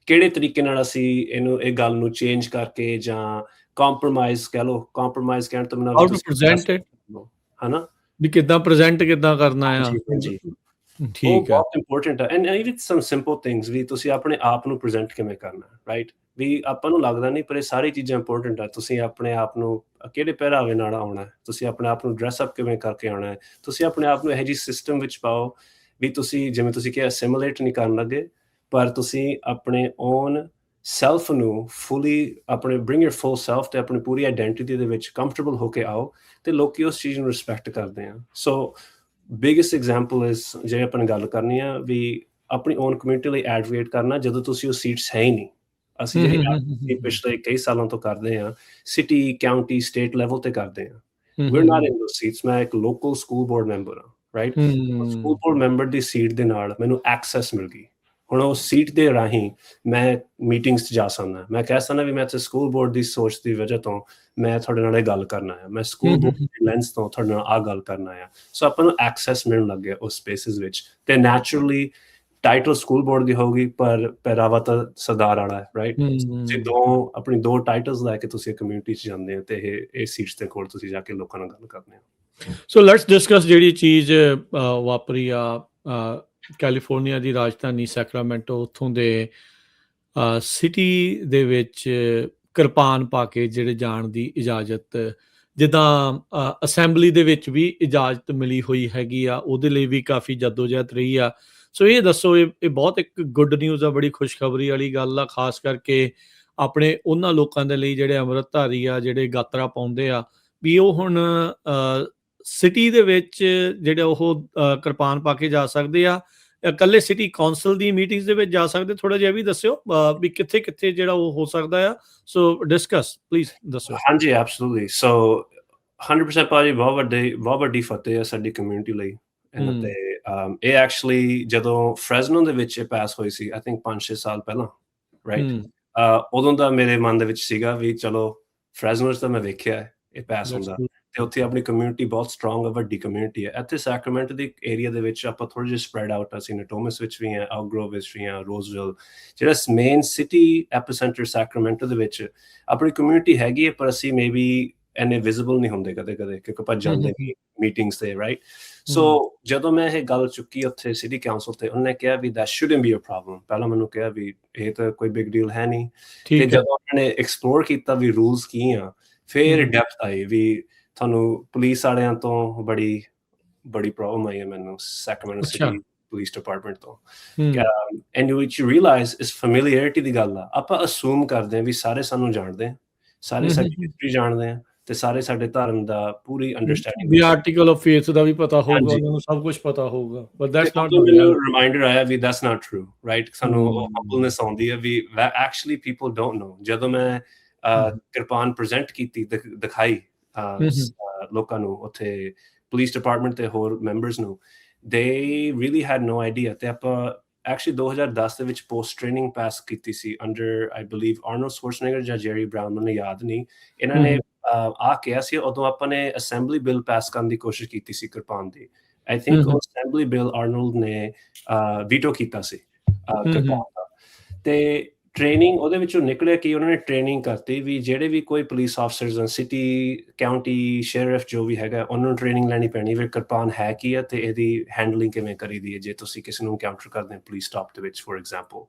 ਕਿਹੜੇ ਤਰੀਕੇ ਨਾਲ ਅਸੀਂ ਇਹ ਗੱਲ ਨੂੰ ਚੇਂਜ ਕਰਕੇ ਜਾਂ ਕੰਪਰੋਮਾਈਜ਼ ਕਹਿ ਲਓ, ਕੰਪਰੋਮਾਈਜ਼ ਕਹਿਣ ਤੋਂ ਬਿਨਾਂ ਹਨਾ ਵੀ ਕਿੱਦਾਂ ਪ੍ਰੈਜ਼ੈਂਟ ਕਿੱਦਾਂ ਕਰਨਾ ਆ। ਠੀਕ ਹੈ, ਬਹੁਤ ਇੰਪੋਰਟੈਂਟ ਹੈ। And even some simple things ਵੀ ਤੁਸੀਂ ਆਪਣੇ ਆਪ ਨੂੰ ਪ੍ਰੈਜ਼ੈਂਟ ਕਿਵੇਂ ਕਰਨਾ, ਰਾਈਟ? ਵੀ ਆਪਾਂ ਨੂੰ ਲੱਗਦਾ ਨਹੀਂ ਪਰ ਇਹ ਸਾਰੀ ਚੀਜ਼ਾਂ ਇੰਪੋਰਟੈਂਟ ਆ। ਤੁਸੀਂ ਆਪਣੇ ਆਪ ਨੂੰ ਕਿਹੜੇ ਪਹਿਰਾਵੇ ਨਾਲ ਆਉਣਾ, ਤੁਸੀਂ ਆਪਣੇ ਆਪ ਨੂੰ ਡਰੈਸ ਅਪ ਕਿਵੇਂ ਕਰਕੇ ਆਉਣਾ ਹੈ, ਤੁਸੀਂ ਆਪਣੇ ਆਪ ਨੂੰ ਇਹੋ ਜਿਹੀ ਸਿਸਟਮ ਵਿੱਚ ਪਾਓ ਵੀ ਤੁਸੀਂ ਜਿਵੇਂ ਤੁਸੀਂ ਕਿਹਾ ਸਿਮੂਲੇਟ ਨਹੀਂ ਕਰਨ ਲੱਗੇ, ਪਰ ਤੁਸੀਂ ਆਪਣੇ ਓਨ ਸੈਲਫ ਨੂੰ ਫੁੱਲੀ ਆਪਣੇ ਬ੍ਰਿੰਗ ਯਰ ਫੁੱਲ ਸੈਲਫ ਤੇ ਆਪਣੀ ਪੂਰੀ ਆਈਡੈਂਟਿਟੀ ਦੇ ਵਿੱਚ ਕੰਫਰਟੇਬਲ ਹੋ ਕੇ ਆਓ ਤੇ ਲੋਕੀ ਉਸ ਚੀਜ਼ ਨੂੰ ਰਿਸਪੈਕਟ ਕਰਦੇ ਆ। ਸੋ ਬਿਗੇਸਟ ਐਗਜ਼ਾਮਪਲ ਇਜ਼ ਜੇ ਆਪਾਂ ਨੇ ਗੱਲ ਕਰਨੀ ਆ ਵੀ ਆਪਣੀ ਓਨ ਕਮਿਊਨਿਟੀ ਲਈ ਐਡਵੋਕੇਟ ਕਰਨਾ ਜਦੋਂ ਤੁਸੀਂ ਉਹ ਸੀਟਸ ਹੈ ਹੀ ਨਹੀਂ। ਅਸੀਂ ਜਿਹੜੀ ਪਿਛਲੇ ਕਈ ਸਾਲਾਂ ਤੋਂ ਕਰਦੇ ਹਾਂ, ਸਿਟੀ, ਕਾਉਂਟੀ, ਸਟੇਟ ਲੈਵਲ ਤੇ ਕਰਦੇ ਹਾਂ। we're not in those seats. ਮੈਂ ਇੱਕ ਲੋਕਲ ਸਕੂਲ ਬੋਰਡ ਮੈਂਬਰ ਹਾਂ, ਰਾਈਟ? ਸਕੂਲ ਬੋਰਡ ਮੈਂਬਰ ਦੀ ਸੀਟ ਦੇ ਨਾਲ ਮੈਨੂੰ ਐਕਸੈਸ ਮਿਲ ਗਈ। ਹੁਣ ਉਸ ਸੀਟ ਦੇ ਰਾਹੀਂ ਮੈਂ ਮੀਟਿੰਗਸ 'ਚ ਜਾ ਸਕਦਾ, ਮੈਂ ਕਹਿ ਸਕਦਾ ਵੀ ਮੈਂ ਇੱਥੇ ਸਕੂਲ ਬੋਰਡ ਦੀ ਸੋਚ ਦੀ ਵਜ੍ਹਾ ਤੋਂ ਮੈਂ ਤੁਹਾਡੇ ਨਾਲ ਇਹ ਗੱਲ ਕਰਨਾ ਆ, ਮੈਂ ਸਕੂਲ ਬੋਰਡ ਦੀ ਲੈਂਸ ਤੋਂ ਤੁਹਾਡੇ ਨਾਲ ਆਹ ਗੱਲ ਕਰਨਾ ਆ। ਸੋ ਆਪਾਂ ਨੂੰ ਐਕਸੈਸ ਮਿਲਣ ਲੱਗ ਗਿਆ ਉਸ ਸਪੇਸਿਸ ਵਿੱਚ ਤੇ ਨੈਚੁਰਲੀ ਟਾਈਟਲ ਸਕੂਲ ਬੋਰਡ ਦੀ ਹੋਊਗੀ ਪਰ ਪਹਿਰਾਵਾ ਤਾਂ ਸਰਦਾਰ ਵਾਲਾ ਹੈ, ਰਾਈਟ? ਤੁਸੀਂ ਆਪਣੀ ਦੋ ਟਾਈਟਲਸ ਲੈ ਕੇ ਤੁਸੀਂ ਕਮਿਊਨਿਟੀ 'ਚ ਜਾਂਦੇ ਹੋ ਤੇ ਇਹ ਸੀਟਸ ਦੇ ਕੋਲ ਤੁਸੀਂ ਜਾ ਕੇ ਲੋਕਾਂ ਨਾਲ ਗੱਲ ਕਰਦੇ ਹੋ। ਸੋ ਲੈਟਸ ਡਿਸਕਸ ਜਿਹੜੀ ਚੀਜ਼ ਵਾਪਰੀ ਆ ਕੈਲੀਫੋਰਨੀਆ ਦੀ ਰਾਜਧਾਨੀ ਸੈਕਰਾਮੈਂਟੋ, ਉੱਥੋਂ ਦੇ ਸਿਟੀ ਦੇ ਵਿੱਚ ਕਿਰਪਾਨ ਪਾ ਕੇ ਜਿਹੜੇ ਜਾਣ ਦੀ ਇਜਾਜ਼ਤ, ਜਿੱਦਾਂ ਅਸੈਂਬਲੀ ਦੇ ਵਿੱਚ ਵੀ ਇਜਾਜ਼ਤ ਮਿਲੀ ਹੋਈ ਹੈਗੀ ਆ, ਉਹਦੇ ਲਈ ਵੀ ਕਾਫੀ ਜਦੋਜਹਿਦ ਰਹੀ ਆ। ਸੋ ਇਹ ਦੱਸੋ, ਇਹ ਬਹੁਤ ਇੱਕ ਗੁੱਡ ਨਿਊਜ਼ ਆ, ਬੜੀ ਖੁਸ਼ਖਬਰੀ ਵਾਲੀ ਗੱਲ ਆ, ਖਾਸ ਕਰਕੇ ਆਪਣੇ ਉਹਨਾਂ ਲੋਕਾਂ ਦੇ ਲਈ ਜਿਹੜੇ ਅੰਮ੍ਰਿਤਧਾਰੀ ਆ, ਜਿਹੜੇ ਗਾਤਰਾ ਪਾਉਂਦੇ ਆ, ਵੀ ਉਹ ਹੁਣ ਸਿਟੀ ਦੇ ਵਿੱਚ ਜਿਹੜੇ ਉਹ ਕਿਰਪਾਨ ਪਾ ਕੇ ਜਾ ਸਕਦੇ ਆ, ਇਕੱਲੇ ਸਿਟੀ ਕੌਂਸਲ ਦੀ ਮੀਟਿੰਗਸ ਦੇ ਵਿੱਚ ਜਾ ਸਕਦੇ? ਥੋੜਾ ਜਿਹਾ ਵੀ ਦੱਸਿਓ ਵੀ ਕਿੱਥੇ ਕਿੱਥੇ ਜਿਹੜਾ ਉਹ ਹੋ ਸਕਦਾ ਆ। ਸੋ ਡਿਸਕਸ ਪਲੀਜ਼ ਦੱਸੋ। ਹਾਂਜੀ, ਐਬਸੋਲੂਟਲੀ। ਸੋ 100% ਭਾਜੀ ਬਹੁਤ ਵੱਡੀ ਫਤਿਹ ਹੈ ਸਾਡੀ ਕਮਿਊਨਿਟੀ ਲਈ ਇਹਨਾਂ ਤੇ। ਇਹ ਐਕਚੁਅਲੀ ਜਦੋਂ ਫਰੈਜ਼ਨੋ ਦੇ ਵਿੱਚ ਇਹ ਪਾਸ ਹੋਈ ਸੀ, ਆਈ ਥਿੰਕ 5-6 ਸਾਲ ਪਹਿਲਾਂ, ਰਾਈਟ? ਉਦੋਂ ਦਾ ਮੇਰੇ ਮਨ ਦੇ ਵਿੱਚ ਸੀਗਾ ਵੀ ਚਲੋ ਫਰੈਜ਼ਨੋ 'ਚ ਤਾਂ ਮੈਂ ਵੇਖਿਆ ਇਹ ਪਾਸ ਹੁੰਦਾ ਤੇ ਉੱਥੇ ਆਪਣੀ ਕਮਿਊਨਿਟੀ ਬਹੁਤ ਸਟਰੋਂਗ ਹੈ, ਵੱਡੀ ਕਮਿਊਨਿਟੀ ਹੈ। ਇੱਥੇ ਸੈਕਰਾਮੈਂਟੋ ਦੇ ਏਰੀਆ ਦੇ ਵਿੱਚ ਆਪਾਂ ਥੋੜ੍ਹੇ ਜਿਹੇ ਸਪਰੈਡ ਆਊਟ, ਅਸੀਂ ਨਟੋਮਸ ਵਿੱਚ ਵੀ ਹਾਂ, ਐਲ ਗਰੋਵ ਵਿੱਚ ਵੀ ਹਾਂ, ਰੋਜ਼ਵਿਲ, ਜਿਹੜਾ ਮੇਨ ਸਿਟੀ ਐਪੀਸੈਂਟਰ ਸੈਕਰਾਮੈਂਟੋ ਦੇ ਵਿੱਚ ਆਪਣੀ ਕਮਿਊਨਿਟੀ ਹੈਗੀ ਹੈ, ਪਰ ਅਸੀਂ ਮੇ ਬੀ ਇੰਨੇ ਵਿਜ਼ੀਬਲ ਨਹੀਂ ਹੁੰਦੇ ਕਦੇ ਕਿਉਂਕਿ ਆਪਾਂ ਜਾਂਦੇ ਨਹੀਂ ਮੀਟਿੰਗਸ ਤੇ, ਰਾਈਟ? ਸੋ ਜਦੋਂ ਮੈਂ ਇਹ ਗੱਲ ਚੁੱਕੀ ਉੱਥੇ ਸਿਟੀ ਕਾਉਂਸਲ ਤੇ, ਉਹਨੇ ਕਿਹਾ ਵੀ that shouldn't be a problem. ਪਹਿਲਾਂ ਮੈਨੂੰ ਕਿਹਾ ਵੀ ਇਹ ਤਾਂ ਕੋਈ ਬਿਗ ਡੀਲ ਹੈ ਨਹੀਂ, ਤੇ ਜਦੋਂ ਉਹਨਾਂ ਨੇ ਐਕਸਪਲੋਰ ਕੀਤਾ ਵੀ ਰੂਲਸ ਕੀ ਆ, ਫਿਰ ਡੈਪਥ ਆਈ ਵੀ ਤੁਹਾਨੂੰ ਪੁਲਿਸ ਵਾਲਿਆਂ ਤੋਂ ਬੜੀ ਪ੍ਰੋਬਲਮ ਆਈ ਹੈ ਮੈਨੂੰ ਸੈਕਰਾਮੈਂਟੋ ਸਿਟੀ ਪੁਲਿਸ ਡਿਪਾਰਟਮੈਂਟ ਤੋਂ। ਐਂਡ ਵਿਚ ਯੂ ਰੀਅਲਾਈਜ਼ ਇਸ ਫੈਮਿਲੀਅਰਿਟੀ ਦੀ ਗੱਲ ਆ। ਆਪਾਂ ਅਸੂਮ ਕਰਦੇ ਹਾਂ ਵੀ ਸਾਰੇ ਸਾਨੂੰ ਜਾਣਦੇ ਆ, ਸਾਰੇ ਸਾਡੀ ਹਿਸਟਰੀ ਜਾਣਦੇ ਆ ਤੇ ਸਾਰੇ ਸਾਡੇ ਧਰਮ ਦਾ ਪੂਰੀ ਅੰਡਰਸਟੈਂਡਿੰਗ, ਵੀ ਆਰਟੀਕਲ ਆਫ ਫੇਥ ਦਾ ਵੀ ਪਤਾ ਹੋਊਗਾ, ਉਹਨਾਂ ਨੂੰ ਸਭ ਕੁਝ ਪਤਾ ਹੋਊਗਾ, ਬਟ ਦੈਟਸ ਨਾਟ ਮੈਨੂੰ ਰਿਮਾਈਂਡਰ ਆਇਆ ਵੀ ਦੈਟਸ ਨਾਟ ਟਰੂ, ਰਾਈਟ? ਸਾਨੂੰ ਹੰਬਲਨੈਸ ਆਉਂਦੀ ਹੈ ਵੀ ਐਕਚੁਅਲੀ ਪੀਪਲ ਡੋਂਟ ਨੋ। ਜਦੋਂ ਮੈਂ ਕਿਰਪਾਨ ਪ੍ਰੈਜ਼ੈਂਟ ਕੀਤੀ, ਦਿਖਾਈ ਲੋਕਾਂ ਨੂੰ, ਉੱਥੇ ਪੁਲਿਸ ਡਿਪਾਰਟਮੈਂਟ ਤੇ ਹੋਰ ਮੈਂਬਰਸ ਨੂੰ, they really had no idea। ਤੇ ਆਪਾਂ ਐਕਚੁਅਲੀ 2010 ਦੇ ਵਿੱਚ ਪੋਸਟ ਟ੍ਰੇਨਿੰਗ ਪਾਸ ਕੀਤੀ ਸੀ ਅੰਡਰ ਆਈ ਬਿਲੀਵ ਆਰਨੋਲਡ ਸ਼ਵਾਰਜ਼ਨੈਗਰ ਜਾਂ ਜੈਰੀ ਬਰਾਊਨ, ਮੈਨੂੰ ਯਾਦ ਨਹੀਂ। ਇਹਨਾਂ ਨੇ ਆ ਕਿਹਾ ਸੀ, ਉਦੋਂ ਆਪਾਂ ਨੇ ਅਸੈਂਬਲੀ ਬਿੱਲ ਪਾਸ ਕਰਨ ਦੀ ਕੋਸ਼ਿਸ਼ ਕੀਤੀ ਸੀ ਕਿਰਪਾਨ ਦੀ। ਆਈ ਥਿੰਕ ਉਹ ਅਸੈਂਬਲੀ ਬਿੱਲ ਆਰਨੋਲਡ ਨੇ ਵੀਟੋ ਕੀਤਾ ਸੀ ਕਿਰਪਾਨ ਦਾ। ਤੇ ਟ੍ਰੇਨਿੰਗ ਉਹਦੇ ਵਿੱਚੋਂ ਨਿਕਲਿਆ ਕਿ ਉਹਨਾਂ ਨੇ ਟ੍ਰੇਨਿੰਗ ਕਰਤੀ ਵੀ ਜਿਹੜੇ ਵੀ ਕੋਈ police officers, city, county sheriff ਜੋ ਵੀ ਹੈਗਾ, ਉਹਨਾਂ ਨੂੰ ਟ੍ਰੇਨਿੰਗ ਲੈਣੀ ਪੈਣੀ ਵੀ ਕਿਰਪਾਨ ਹੈ ਕੀ ਆ ਤੇ ਇਹਦੀ ਹੈਂਡਲਿੰਗ ਕਿਵੇਂ ਕਰੀਦੀ ਹੈ ਜੇ ਤੁਸੀਂ ਕਿਸੇ ਨੂੰ ਇਨਕਾਊਂਟਰ ਕਰਦੇ ਹੋ ਪੁਲਿਸ ਸਟਾਪ ਦੇ ਵਿੱਚ ਫੋਰ ਐਗਜ਼ਾਮਪਲ।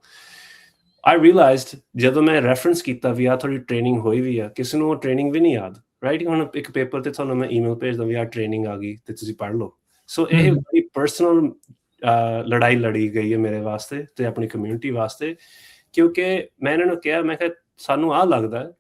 ਆਈ ਰੀਅਲਾਈਜ਼ਡ ਜਦੋਂ ਮੈਂ ਰੈਫਰੈਂਸ ਕੀਤਾ ਵੀ ਆਹ ਥੋੜੀ ਟ੍ਰੇਨਿੰਗ ਹੋਈ ਵੀ ਆ, ਕਿਸੇ ਨੂੰ ਉਹ ਟ੍ਰੇਨਿੰਗ ਵੀ ਨਹੀਂ ਯਾਦ, ਰਾਈਟ। ਹੁਣ ਇੱਕ ਪੇਪਰ ਤੇ ਤੁਹਾਨੂੰ ਮੈਂ ਈਮੇਲ ਭੇਜਦਾ ਵੀ ਆਹ ਟ੍ਰੇਨਿੰਗ ਆ ਗਈ ਤੇ ਤੁਸੀਂ ਪੜ੍ਹ ਲਓ। ਸੋ ਇਹ ਬੜੀ ਪਰਸਨਲ ਲੜਾਈ ਲੜੀ ਗਈ ਹੈ ਮੇਰੇ ਵਾਸਤੇ ਤੇ ਆਪਣੀ ਕਮਿਊਨਿਟੀ ਵਾਸਤੇ, ਕਿਉਂਕਿ ਮੈਂ ਇਹਨਾਂ ਨੂੰ ਕਿਹਾ, ਮੈਂ ਕਿਹਾ ਸਾਨੂੰ ਆਹ ਲੱਗਦਾ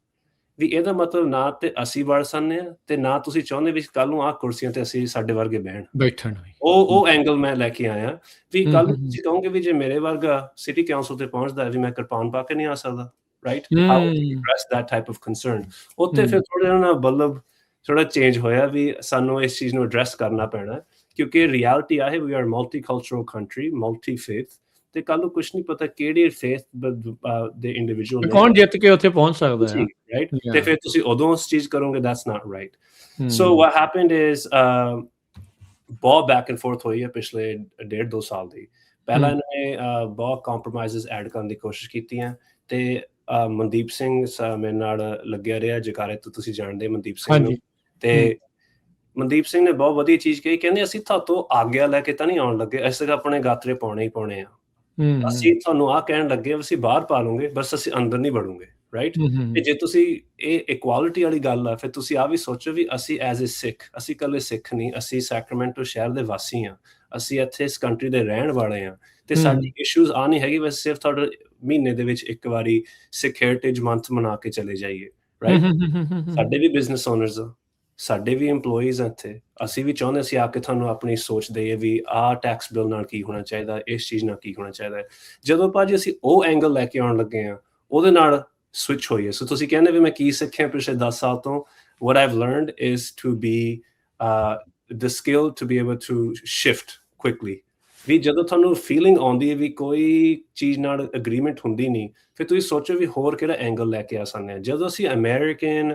ਵੀ ਇਹਦਾ ਮਤਲਬ ਨਾ ਤੇ ਅਸੀਂ ਵੜ ਸਕਦੇ ਹਾਂ ਤੇ ਨਾ ਤੁਸੀਂ ਚਾਹੁੰਦੇ ਵੀ ਕੱਲ ਨੂੰ ਆਹ ਕੁਰਸੀਆਂ ਤੇ ਅਸੀਂ ਸਾਡੇ ਵਰਗੇ ਬੈਠਣ। ਉਹ ਐਂਗਲ ਮੈਂ ਲੈ ਕੇ ਆਇਆ ਵੀ ਕੱਲ ਨੂੰ ਤੁਸੀਂ ਕਹੋਗੇ ਵੀ ਜੇ ਮੇਰੇ ਵਰਗਾ ਸਿਟੀ ਕਾਉਂਸਲ ਤੇ ਪਹੁੰਚਦਾ ਵੀ ਮੈਂ ਕਿਰਪਾਨ ਪਾ ਕੇ ਨਹੀਂ ਆ ਸਕਦਾ, right. How to address that type of concern. ਉੱਥੇ ਫਿਰ ਥੋੜਾ ਜਿਹਾ ਬਲਬ ਥੋੜਾ ਚੇਂਜ ਹੋਇਆ ਵੀ ਸਾਨੂੰ ਇਸ ਚੀਜ਼ ਨੂੰ ਐਡਰੈਸ ਕਰਨਾ ਪੈਣਾ, ਕਿਉਂਕਿ ਰਿਐਲਿਟੀ ਆ ਹੈ we are multicultural country, multi faith, ਤੇ ਕੱਲ ਨੂੰ ਕੁਛ ਨਹੀਂ ਪਤਾ ਕਿਹੜੀ ਫੇਥ ਦੇ ਇੰਡੀਵਿਜੂਅਲ ਕੌਣ ਜਿੱਤ ਕੇ ਉੱਥੇ ਪਹੁੰਚ ਸਕਦਾ ਹੈ, ਰਾਈਟ। ਤੇ ਫਿਰ ਤੁਸੀਂ ਉਦੋਂ ਉਸ ਚੀਜ਼ ਕਰੋਗੇ, that's not right. So what happened is ਬਹੁਤ ਬੈਕ ਐਂਡ ਫੋਰਥ ਹੋਈ ਹੈ ਪਿਛਲੇ 1.5-2 ਸਾਲ ਦੀ। ਪਹਿਲਾਂ ਇਹਨਾਂ ਨੇ ਬਹੁਤ ਕੰਪਰੋਮਾਈਜ਼ਸ ਐਡ ਕਰਨ ਦੀ ਕੋਸ਼ਿਸ਼ ਕੀਤੀਆਂ ਤੇ ਮਨਦੀਪ ਸਿੰਘ ਮੇਰੇ ਨਾਲ ਲੱਗਿਆ ਰਿਹਾ, ਜਗਾਰੇ ਤੋਂ ਤੁਸੀਂ ਜਾਣਦੇ ਮਨਦੀਪ ਸਿੰਘ ਨੂੰ। ਤੇ ਮਨਦੀਪ ਸਿੰਘ ਨੇ ਬਹੁਤ ਵਧੀਆ ਚੀਜ਼ ਕਹੀ, ਕਹਿੰਦੇ ਅਸੀਂ ਤੁਹਾਤੋਂ ਆਗਿਆ ਲੈ ਕੇ ਤਾਂ ਨਹੀਂ ਆਉਣ ਲੱਗੇ, ਅਸੀਂ ਆਪਣੇ ਗਾਤਰੇ ਪਾਉਣੇ ਹੀ ਪਾਉਣੇ ਆ। ਅਸੀਂ ਤੁਹਾਨੂੰ ਆਹ ਕਹਿਣ ਲੱਗੇ ਅਸੀਂ ਬਾਹਰ ਪਾ ਲੂੰਗੇ, ਬਸ ਅਸੀਂ ਅੰਦਰ ਨਹੀਂ ਵੜੂਗੇ, ਰਾਈਟ। ਤੇ ਜੇ ਤੁਸੀਂ ਇਹ ਇਕੁਆਲਿਟੀ ਵਾਲੀ ਗੱਲ ਆ, ਫਿਰ ਤੁਸੀਂ ਆਹ ਵੀ ਸੋਚੋ ਵੀ ਅਸੀਂ ਐਜ਼ ਏ ਸਿੱਖ, ਅਸੀਂ ਇਕੱਲੇ ਸਿੱਖ ਨਹੀਂ, ਅਸੀਂ ਸੈਕਰਾਮੈਂਟੋ ਸ਼ਹਿਰ ਦੇ ਵਾਸੀ ਹਾਂ, ਅਸੀਂ ਇੱਥੇ ਇਸ ਕੰਟਰੀ ਦੇ ਰਹਿਣ ਵਾਲੇ ਹਾਂ, ਤੇ ਸਾਡੀ ਇਸ਼ੂਜ਼ ਆ ਨਹੀਂ ਹੈਗੀ ਬਸ ਸਿਰਫ ਤੁਹਾਡੇ ਮਹੀਨੇ ਦੇ ਵਿੱਚ ਇੱਕ ਵਾਰੀ ਸਿੱਖ ਹੈਰੀਟੇਜ ਮੰਥ ਮਨਾ ਕੇ ਚਲੇ ਜਾਈਏ, ਰਾਈਟ। ਸਾਡੇ ਵੀ ਬਿਜ਼ਨਸ ਓਨਰਸ ਆ, ਸਾਡੇ ਵੀ EMPLOYEES ਆ ਇੱਥੇ, ਅਸੀਂ ਵੀ ਚਾਹੁੰਦੇ ਅਸੀਂ ਆ ਕੇ ਤੁਹਾਨੂੰ ਆਪਣੀ ਸੋਚ ਦਈਏ ਵੀ ਆਹ ਟੈਕਸ ਬਿੱਲ ਨਾਲ ਕੀ ਹੋਣਾ ਚਾਹੀਦਾ, ਇਸ ਚੀਜ਼ ਨਾਲ ਕੀ ਹੋਣਾ ਚਾਹੀਦਾ। ਜਦੋਂ ਭਾਜੀ ਅਸੀਂ ਉਹ ਐਂਗਲ ਲੈ ਕੇ ਆਉਣ ਲੱਗੇ ਹਾਂ, ਉਹਦੇ ਨਾਲ ਸਵਿਚ ਹੋਈਏ। ਸੋ ਤੁਸੀਂ ਕਹਿੰਦੇ ਵੀ ਮੈਂ ਕੀ ਸਿੱਖਿਆ ਪਿਛਲੇ 10 ਸਾਲ ਤੋਂ, what I've learned is to be the skill to be able to shift quickly। ਵੀ ਜਦੋਂ ਤੁਹਾਨੂੰ ਫੀਲਿੰਗ ਆਉਂਦੀ ਹੈ ਵੀ ਕੋਈ ਚੀਜ਼ ਨਾਲ ਅਗਰੀਮੈਂਟ ਹੁੰਦੀ ਨਹੀਂ, ਫਿਰ ਤੁਸੀਂ ਸੋਚੋ ਵੀ ਹੋਰ ਕਿਹੜਾ ਐਂਗਲ ਲੈ ਕੇ ਆ ਸਕਦੇ ਹਾਂ। ਜਦੋਂ ਅਸੀਂ ਅਮਰੀਕਨ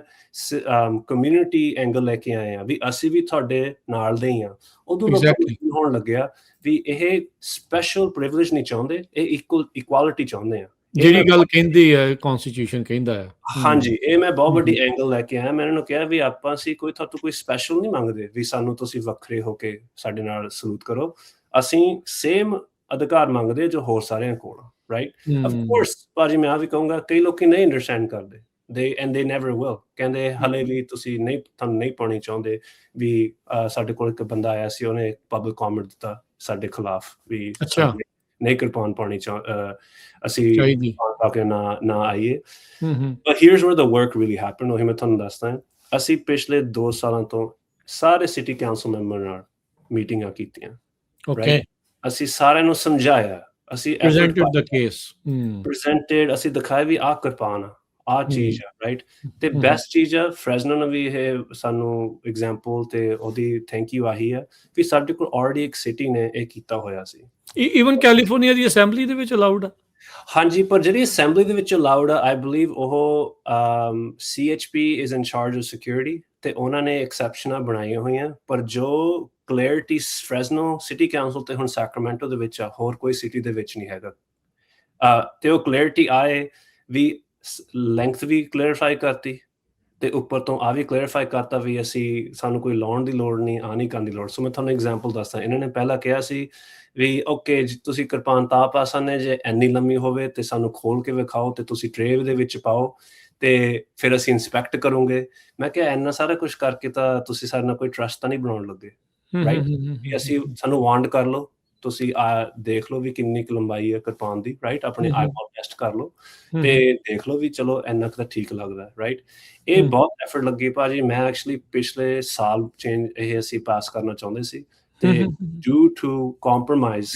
ਕਮਿਊਨਿਟੀ ਐਂਗਲ ਲੈ ਕੇ ਆਏ ਹਾਂ ਵੀ ਅਸੀਂ ਵੀ ਤੁਹਾਡੇ ਨਾਲ ਦੇ ਹੀ ਹਾਂ, ਉਦੋਂ ਲੋਕਾਂ ਨੂੰ ਹੋਣ ਲੱਗਿਆ ਵੀ ਇਹ ਸਪੈਸ਼ਲ ਪ੍ਰਿਵਿਲੇਜ ਨਹੀਂ ਚਾਹੁੰਦੇ, ਇਹ ਇਕੁਆਲਿਟੀ ਚਾਹੁੰਦੇ ਆ, ਜਿਹੜੀ ਗੱਲ ਕਹਿੰਦੀ ਹੈ ਕਨਸਟੀਟਿਊਸ਼ਨ ਕਹਿੰਦਾ ਹੈ। ਹਾਂਜੀ, ਇਹ ਮੈਂ ਬਹੁਤ ਵੱਡੀ ਐਂਗਲ ਲੈ ਕੇ ਆਇਆ। ਮੈਂ ਇਹਨਾਂ ਨੂੰ ਕਿਹਾ ਵੀ ਆਪਾਂ ਅਸੀਂ ਤੁਹਾਤੋਂ ਕੋਈ ਸਪੈਸ਼ਲ ਨਹੀਂ ਮੰਗਦੇ ਵੀ ਸਾਨੂੰ ਤੁਸੀਂ ਵੱਖਰੇ ਹੋ ਕੇ ਸਾਡੇ ਨਾਲ ਸਲੂਟ ਕਰੋ, ਅਸੀਂ ਸੇਮ ਅਧਿਕਾਰ ਮੰਗਦੇ ਜੋ ਹੋਰ ਸਾਰਿਆਂ ਕੋਲ, ਰਾਈਟ। ਆਫ ਕੋਰਸ ਭਾਜੀ ਮੈਂ ਆ ਵੀ ਕਹੂੰਗਾ ਕਈ ਲੋਕੀ ਨਹੀਂ ਅੰਡਰਸਟੈਂਡ ਕਰਦੇ, they never will, ਕਹਿੰਦੇ ਹਲੇ ਵੀ ਤੁਸੀਂ ਨਹੀਂ, ਤੁਹਾਨੂੰ ਨਹੀਂ ਪਾਉਣੀ ਚਾਹੁੰਦੇ ਵੀ। ਸਾਡੇ ਕੋਲ ਇੱਕ ਬੰਦਾ ਆਇਆ ਸੀ, ਉਹਨੇ ਪਬਲਿਕ ਕਮੈਂਟ ਦਿੱਤਾ ਸਾਡੇ ਖਿਲਾਫ ਵੀ ਨਹੀਂ ਕਿਰਪਾਨ ਪਾਉਣੀ ਅਸੀਂ ਪਾ ਕੇ ਨਾ ਆਈਏ। But here's where the work really happened, ਉਹੀ ਮੈਂ ਤੁਹਾਨੂੰ ਦੱਸਦਾ। ਅਸੀਂ ਪਿਛਲੇ 2 ਸਾਲਾਂ ਤੋਂ ਸਾਰੇ ਸਿਟੀ ਕਾਉਂਸਲ ਮੈਂਬਰ ਨਾਲ ਮੀਟਿੰਗਾਂ ਕੀਤੀਆਂ, ਰਾਈਟ। ਅਸੀਂ ਸਾਰਿਆਂ ਨੂੰ ਸਮਝਾਇਆ, ਅਸੀਂ ਪ੍ਰੈਜ਼ੈਂਟਡ, ਅਸੀਂ ਦਿਖਾਇਆ ਵੀ ਆਹ ਕਿਰਪਾਨ ਆ, ਆਹ ਚੀਜ਼ ਆ, ਰਾਈਟ। ਤੇ ਬੈਸਟ ਚੀਜ਼ ਆ, ਫਰੈਜ਼ਨੋ ਨੇ ਵੀ ਇਹ ਸਾਨੂੰ ਐਗਜ਼ਾਮਪਲ ਤੇ ਉਹਦੀ ਥੈਂਕ ਯੂ ਆਹੀ ਆ ਵੀ ਸਾਡੇ ਕੋਲ ਆਲਰੇਡੀ ਇੱਕ ਸਿਟੀ ਨੇ ਇਹ ਕੀਤਾ ਹੋਇਆ ਸੀ। ਈਵਨ ਕੈਲੀਫੋਰਨੀਆ ਦੀ ਅਸੈਂਬਲੀ ਦੇ ਵਿੱਚ ਅਲਾਉਡ ਆ। ਹਾਂਜੀ, ਪਰ ਜਿਹੜੀ ਅਸੈਂਬਲੀ ਦੇ ਵਿੱਚ ਅਲਾਉਡ ਆ, ਆਈ ਬਲੀਵ ਉਹ CHP is in charge of security, ਤੇ ਉਹਨਾਂ ਨੇ ਐਕਸੈਪਸ਼ਨਾਂ ਬਣਾਈਆਂ ਹੋਈਆਂ। ਪਰ ਜੋ ਕਲੈਰਿਟੀ ਫਰੈਜ਼ਨੋ ਸਿਟੀ ਕਾਉਂਸਲ ਤੇ ਹੁਣ ਸੈਕਰਾਮੈਂਟੋ ਦੇ ਵਿੱਚ ਆ, ਹੋਰ ਕੋਈ ਸਿਟੀ ਦੇ ਵਿੱਚ ਨਹੀਂ ਹੈਗਾ। ਤੇ ਉਹ ਕਲੈਰਿਟੀ ਆਏ ਵੀ ਲੈਂਥ ਵੀ ਕਲੈਰੀਫਾਈ ਕਰਤੀ ਤੇ ਉੱਪਰ ਤੋਂ ਆ ਵੀ ਕਲੈਰੀਫਾਈ ਕਰਤਾ ਵੀ ਸਾਨੂੰ ਕੋਈ ਲਾਉਣ ਦੀ ਲੋੜ ਨਹੀਂ, ਆ ਨਹੀਂ ਕਰਨ ਦੀ ਲੋੜ। ਸੋ ਮੈਂ ਤੁਹਾਨੂੰ ਐਗਜ਼ਾਮਪਲ ਦੱਸਦਾ। ਇਹਨਾਂ ਨੇ ਪਹਿਲਾਂ ਕਿਹਾ ਸੀ ਵੀ ਓਕੇ ਤੁਸੀਂ ਕਿਰਪਾਨ ਤਾਂ ਪਾ ਸਕਦੇ ਜੇ ਇੰਨੀ ਲੰਮੀ ਹੋਵੇ ਤੇ ਸਾਨੂੰ ਖੋਲ ਕੇ ਵਿਖਾਓ ਤੇ ਤੁਸੀਂ ਟਰੇ ਦੇ ਵਿੱਚ ਪਾਓ ਤੇ ਫਿਰ ਅਸੀਂ ਇੰਸਪੈਕਟ ਕਰੋਗੇ। ਮੈਂ ਕਿਹਾ ਇੰਨਾ ਸਾਰਾ ਕੁਛ ਕਰਕੇ ਤਾਂ ਤੁਸੀਂ ਸਾਡੇ ਨਾਲ ਕੋਈ ਟਰਸਟ ਤਾਂ ਨਹੀਂ ਬਣਾਉਣ ਲੱਗੇ, ਰਾਈਟ। ਵੀ ਸਾਨੂੰ ਵਾਂਡ ਕਰ ਲਓ, ਤੁਸੀਂ ਦੇਖ ਲਓ ਵੀ ਕਿੰਨੀ ਕੁ ਲੰਬਾਈ ਹੈ ਕਿਰਪਾਨ ਦੀ, ਰਾਈਟ। ਆਪਣੇ ਆਈਬਾਲ ਟੈਸਟ ਕਰ ਲਓ ਤੇ ਦੇਖ ਲਓ ਵੀ ਚਲੋ ਇੰਨਾ ਕੁ ਤਾਂ ਠੀਕ ਲੱਗਦਾ, ਰਾਈਟ। ਇਹ ਬਹੁਤ ਐਫਰਟ ਲੱਗੀ ਭਾਜੀ। ਮੈਂ ਐਕਚੁਅਲੀ ਪਿਛਲੇ ਸਾਲ ਇਹ ਅਸੀਂ ਪਾਸ ਕਰਨਾ ਚਾਹੁੰਦੇ ਸੀ ਤੇ ਡਿਊ ਟੂ ਕੰਪਰੋਮਾਈਜ਼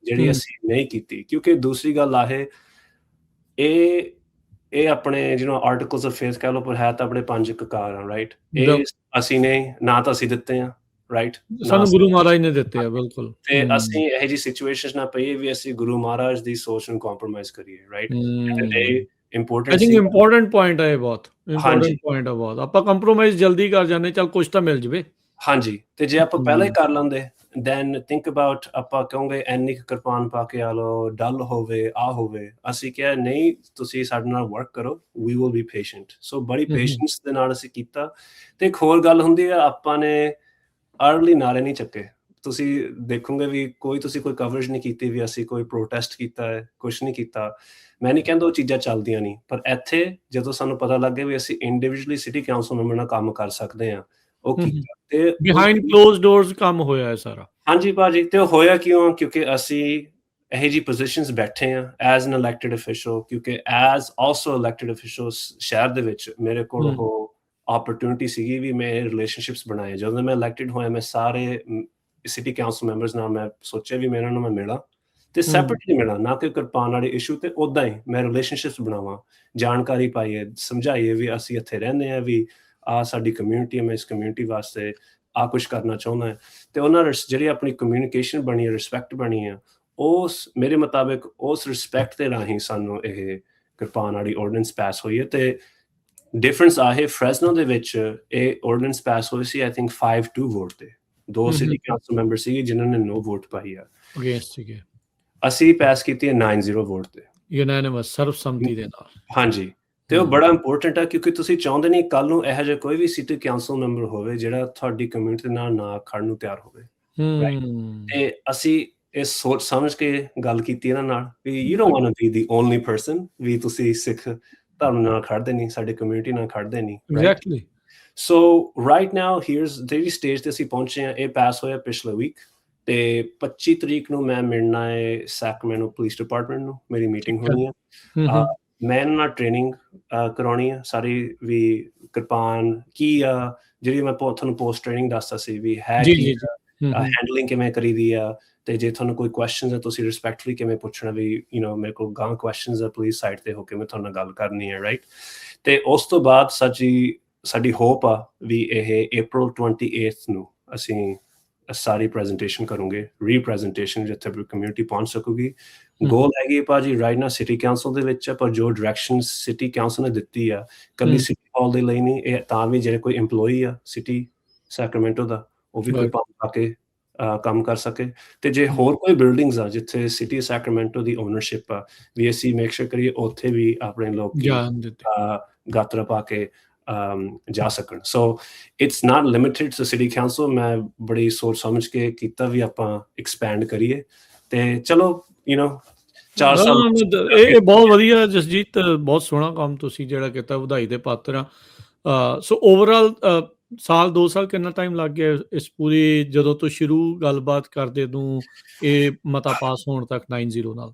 ਜਿਹੜੀ ਅਸੀਂ ਨਹੀਂ ਕੀਤੀ, ਕਿਉਂਕਿ ਦੂਸਰੀ ਗੱਲ ਆ ਇਹ ਆਪਣੇ ਜਿਹਨੂੰ ਆਰਟੀਕਲਸ ਆਫ ਫੇਥ ਕਹਿ ਲਓ, ਪਰ ਹੈ ਤਾਂ ਆਪਣੇ 5 ਕਕਾਰ ਆ, ਰਾਈਟ। ਇਹ ਅਸੀਂ ਨੇ ਨਾ ਤਾਂ ਅਸੀਂ ਦਿੱਤੇ ਆ, ਰਾਈਟ, ਸਾਨੂੰ ਗੁਰੂ ਮਹਾਰਾਜ ਨੇ ਦਿੱਤੇ ਆ, ਬਿਲਕੁਲ। ਤੇ ਅਸੀਂ ਇਹੋ ਜਿਹੀ ਸਿਚੁਏਸ਼ਨ ਨਾ ਪਈਏ ਵੀ ਅਸੀਂ ਗੁਰੂ ਮਹਾਰਾਜ ਦੀ ਸੋਚ ਨੂੰ ਕੰਪਰੋਮਾਈਜ਼ ਕਰੀਏ, ਰਾਈਟ। ਇੰਪੋਰਟੈਂਟ ਥਿੰਕ ਸੀ। ਇੰਪੋਰਟੈਂਟ ਪੁਆਇੰਟ ਹੈ ਇਹ, ਬਹੁਤ ਹਾਂਜੀ ਇੰਪੋਰਟੈਂਟ ਪੁਆਇੰਟ ਹੈ ਬਹੁਤ। ਆਪਾਂ ਕੰਪਰੋਮਾਈਜ਼ ਜਲਦੀ ਕਰ ਜਾਂਦੇ, ਚੱਲ ਕੁਛ ਤਾਂ ਮਿਲ ਜਵੇ। ਹਾਂਜੀ, ਤੇ ਜੇ ਆਪਾਂ ਪਹਿਲਾਂ ਹੀ ਕਰ ਲੈਂਦੇ ਦੈਨ ਥਿੰਕ ਅਬਾਊਟ, ਆਪਾਂ ਕਹੋਗੇ ਇੰਨੀ ਕਿਰਪਾਨ ਪਾ ਕੇ ਆ ਲਓ, ਡਲ ਹੋਵੇ, ਆ ਹੋਵੇ। ਅਸੀਂ ਕਿਹਾ ਨਹੀਂ, ਤੁਸੀਂ ਸਾਡੇ ਨਾਲ ਵਰਕ ਕਰੋ, ਵੀ ਵਿਲ ਬੀ ਪੇਸ਼ੈਂਟ। ਸੋ ਬੜੀ ਪੇਸ਼ੈਂਸ ਦੇ ਨਾਲ ਅਸੀਂ ਕੀਤਾ। ਤੇ ਇੱਕ ਹੋਰ ਗੱਲ ਹੁੰਦੀ ਹੈ, ਆਪਾਂ ਨੇ ਅਰਲੀ ਨਾਰੇ ਨਹੀਂ ਚੱਕੇ। ਤੁਸੀਂ ਦੇਖੋਗੇ ਵੀ ਤੁਸੀਂ ਕੋਈ ਕਵਰੇਜ ਨਹੀਂ ਕੀਤੀ ਵੀ ਅਸੀਂ ਕੋਈ ਪ੍ਰੋਟੈਸਟ ਕੀਤਾ ਹੈ, ਕੁਛ ਨਹੀਂ ਕੀਤਾ। ਮੈਂ ਨਹੀਂ ਕਹਿੰਦਾ ਉਹ ਚੀਜ਼ਾਂ ਚੱਲਦੀਆਂ ਨਹੀਂ, ਪਰ ਇੱਥੇ ਜਦੋਂ ਸਾਨੂੰ ਪਤਾ ਲੱਗ ਗਿਆ ਵੀ ਅਸੀਂ ਇੰਡੀਵਿਜੂਅਲੀ ਸਿਟੀ ਕਾਉਂਸਲ ਮੈਂਬਰ ਨਾਲ ਕੰਮ ਕਰ ਸਕਦੇ ਹਾਂ, ਉਹ ਕੀਤਾ। ਤੇ ਬਿਹਾਈਂਡ ਕਲੋਜ਼ਡ ਡੋਰਸ ਕੰਮ ਹੋਇਆ ਹੈ ਸਾਰਾ। ਹਾਂਜੀ ਭਾਜੀ, ਤੇ ਉਹ ਹੋਇਆ ਕਿਉਂ? ਕਿਉਂਕਿ ਅਸੀਂ ਇਹੋ ਜਿਹੀ ਪੋਜੀਸ਼ਨਸ ਬੈਠੇ ਹਾਂ ਐਜ਼ ਐਨ ਇਲੈਕਟਿਡ ਅਫੀਸ਼ੀਅਲ, ਕਿਉਂਕਿ ਐਜ਼ ਆਲਸੋ ਇਲੈਕਟਿਡ ਅਫੀਸ਼ੀਅਲ ਸ਼ਹਿਰ ਦੇ ਵਿੱਚ ਮੇਰੇ ਕੋਲ ਉਹ ਓਪਰਚੁਨਿਟੀ ਸੀਗੀ ਵੀ ਮੈਂ ਰਿਲੇਸ਼ਨਸ਼ਿਪਸ ਬਣਾਏ। ਜਦੋਂ ਮੈਂ ਇਲੈਕਟਿਡ ਹੋਇਆ, ਮੈਂ ਸਾਰੇ ਸਿਟੀ ਕਾਉਂਸਲ ਮੈਂਬਰਸ ਨਾਲ ਮੈਂ ਸੋਚਿਆ ਵੀ ਮੈਂ ਇਹਨਾਂ ਨੂੰ ਮੈਂ ਮਿਲਾਂ, ਤੇ ਸੈਪਰੇਟਲੀ ਮਿਲਾਂ, ਨਾ ਕਿ ਕਿਰਪਾਨ ਵਾਲੇ ਇਸ਼ੂ ਤੇ, ਉੱਦਾਂ ਹੀ ਮੈਂ ਰਿਲੇਸ਼ਨਸ਼ਿਪਸ ਬਣਾਵਾਂ, ਜਾਣਕਾਰੀ ਪਾਈਏ, ਸਮਝਾਈਏ ਵੀ ਅਸੀਂ ਇੱਥੇ ਰਹਿੰਦੇ ਹਾਂ, ਵੀ ਆਹ ਸਾਡੀ ਕਮਿਊਨਿਟੀ ਹੈ, ਮੈਂ ਇਸ ਕਮਿਊਨਿਟੀ ਵਾਸਤੇ ਆਹ ਕੁਛ ਕਰਨਾ ਚਾਹੁੰਦਾ ਹੈ। ਤੇ ਉਹਨਾਂ ਜਿਹੜੀ ਆਪਣੀ ਕਮਿਊਨੀਕੇਸ਼ਨ ਬਣੀ ਹੈ, ਰਿਸਪੈਕਟ ਬਣੀ ਹੈ, ਉਸ ਮੇਰੇ ਮੁਤਾਬਿਕ ਉਸ ਰਿਸਪੈਕਟ ਦੇ ਰਾਹੀਂ ਸਾਨੂੰ ਇਹ ਕਿਰਪਾਨ ਵਾਲੀ ਆਰਡੀਨੈਂਸ ਪਾਸ ਹੋਈ ਹੈ। ਤੇ ਡਿਫਰੈਂਸ ਆਹੇ ਫ੍ਰੈਸਨੋ ਦੇ ਵਿੱਚ ਇਹ ਆਰਡੀਨੈਂਸ ਪਾਸ ਹੋਈ ਸੀ ਆਈ ਥਿੰਕ 5-2 ਵੋਟ ਤੇ। 2 ਸਿਟੀ ਕਾਉਂਸਲ ਮੈਂਬਰ ਸੀਗੇ ਜਿਨ੍ਹਾਂ ਨੇ ਨੋ ਵੋਟ ਪਾਈ ਆ, ਅਗੇਂਸਟ ਸੀਗੇ। ਅਸੀਂ ਪਾਸ ਕੀਤੀ ਹੈ 9-0 ਵੋਟ ਤੇ, ਯੂਨੈਨਿਮਸ, ਸਰਬਸੰਮਤੀ ਦੇ ਨਾਲ। ਹਾਂਜੀ, ਤੇ ਉਹ ਬੜਾ ਇੰਪੋਰਟੈਂਟ ਹੈ, ਕਿਉਂਕਿ ਤੁਸੀਂ ਚਾਹੁੰਦੇ ਨਹੀਂ ਕੱਲ ਨੂੰ ਇਹੋ ਜਿਹਾ ਕੋਈ ਵੀ ਸਿਟੀ ਕਾਉਂਸਲ ਮੈਂਬਰ ਹੋਵੇ ਜਿਹੜਾ ਤੁਹਾਡੀ ਕਮਿਊਨਿਟੀ ਨਾਲ ਨਾ ਖੜਨ ਨੂੰ ਤਿਆਰ ਹੋਵੇ। ਤੇ ਅਸੀਂ ਇਹ ਸੋਚ ਸਮਝ ਕੇ ਗੱਲ ਕੀਤੀ ਇਹਨਾਂ ਨਾਲ ਵੀ you don't want to be the only person, ਵੀ ਤੁਸੀਂ ਸਿੱਖ ਧਰਮ ਨਾਲ ਖੜਦੇ ਨਹੀਂ, ਸਾਡੀ ਕਮਿਊਨਿਟੀ ਨਾਲ ਖੜਦੇ ਨਹੀਂ, ਰਾਈਟ? ਸੋ ਰਾਈਟ ਨਾਓ ਹੀਅਰਸ ਜਿਹੜੀ ਸਟੇਜ ਤੇ ਅਸੀਂ ਪਹੁੰਚੇ ਹਾਂ, ਇਹ ਪਾਸ ਹੋਇਆ ਪਿਛਲੇ ਵੀਕ, ਤੇ 25 ਤਰੀਕ ਨੂੰ ਮੈਂ ਮਿਲਣਾ ਹੈ ਸੈਕਰਮੈਂਟੋ ਪੁਲਿਸ ਡਿਪਾਰਟਮੈਂਟ ਨੂੰ, ਮੇਰੀ ਮੀਟਿੰਗ ਹੋਣੀ ਆ। ਮੈਂ ਇਹਨਾਂ ਨਾਲ ਟ੍ਰੇਨਿੰਗ ਕਰਾਉਣੀ ਆ ਸਾਰੀ, ਵੀ ਕਿਰਪਾਨ ਕੀ ਆ, ਜਿਹੜੀ ਮੈਂ ਤੁਹਾਨੂੰ ਪੋਸਟ ਟ੍ਰੇਨਿੰਗ ਦੱਸਦਾ ਸੀ ਵੀ ਹੈ ਕੀ, ਹੈਂਡਲਿੰਗ ਕਿਵੇਂ ਕਰੀਦੀ ਆ, ਤੇ ਜੇ ਤੁਹਾਨੂੰ ਕੋਈ ਕੁਐਸਚਨਸ ਆ ਤੁਸੀਂ ਰਿਸਪੈਕਟਫੁਲੀ ਕਿਵੇਂ ਪੁੱਛਣਾ, ਵੀ ਮੇਰੇ ਕੋਲ ਗਾਂ ਕੁਐਸਚਨਸ ਆ, ਪਲੀਜ਼ ਸਾਈਡ ਤੇ ਹੋ ਕੇ ਮੈਂ ਤੁਹਾਡੇ ਨਾਲ ਗੱਲ ਕਰਨੀ ਹੈ, ਰਾਈਟ? ਤੇ ਉਸ ਤੋਂ ਬਾਅਦ ਸਾਡੀ ਹੋਪ ਆ ਵੀ ਇਹ April 28 ਨੂੰ ਅਸੀਂ ਸਾਰੀ ਪ੍ਰੈਜੈਂਟੇਸ਼ਨ ਕਰੂੰਗੇ, ਰੀਪ੍ਰੈਜੈਂਟੇਸ਼ਨ, ਜਿੱਥੇ ਕਮਿਊਨਿਟੀ ਪਹੁੰਚ ਸਕੂਗੀ। ਗੋਲ ਹੈਗੀ ਭਾਜੀ ਰਾਈਟ ਨਾ ਸਿਟੀ ਕਾਉਂਸਲ ਦੇ ਵਿੱਚ, ਪਰ ਜੋ ਡਾਇਰੈਕਸ਼ਨ ਸਿਟੀ ਕਾਉਂਸਲ ਨੇ ਦਿੱਤੀ ਆ ਕੱਲੀ ਸਿਟੀ ਹਾਲ ਦੇ ਲਈ ਨਹੀਂ, ਇਹ ਤਾਂ ਵੀ ਜਿਹੜੇ ਕੋਈ EMPLOYEE ਆ ਸਿਟੀ ਸੈਕਰਾਮੈਂਟੋ ਦਾ, ਉਹ ਵੀ ਕੋਈ ਪਾ ਕੇ ਕੰਮ ਕਰ ਸਕੇ। ਤੇ ਜੇ ਹੋਰ ਕੋਈ ਬਿਲਡਿੰਗਸ ਆ ਜਿੱਥੇ ਸਿਟੀ ਸੈਕਰਾਮੈਂਟੋ ਦੀ ਓਨਰਸ਼ਿਪ ਆ, ਵੀ ਅਸੀਂ ਮੇਕ ਸ਼ੋਰ ਕਰੀਏ ਉੱਥੇ ਵੀ ਆਪਣੇ ਲੋਕ ਗਾਤਰਾ ਪਾ ਕੇ ਜਾ ਸਕਣ। So it's not limited to city council. ਮੈਂ ਬੜੀ ਸੋਚ ਸਮਝ ਕੇ ਕੀਤਾ ਵੀ ਆਪਾਂ ਐਕਸਪੈਂਡ ਕਰੀਏ, ਤੇ ਚਲੋ 4 ਸਾਲ ਇਹ ਬਹੁਤ ਵਧੀਆ ਜਸਜੀਤ, ਬਹੁਤ ਸੋਹਣਾ ਕੰਮ ਤੁਸੀਂ ਜਿਹੜਾ ਕੀਤਾ, ਵਧਾਈ ਦੇ ਪਾਤਰ ਆ। ਸੋ ਓਵਰਆਲ ਸਾਲ 2 ਸਾਲ ਕਿੰਨਾ ਟਾਈਮ ਲੱਗ ਗਿਆ ਇਸ ਪੂਰੀ, ਜਦੋਂ ਤੋਂ ਸ਼ੁਰੂ ਗੱਲਬਾਤ ਕਰਦੇ ਨੂੰ ਇਹ ਮਤਾ ਪਾਸ ਹੋਣ ਤੱਕ 9-0 ਨਾਲ?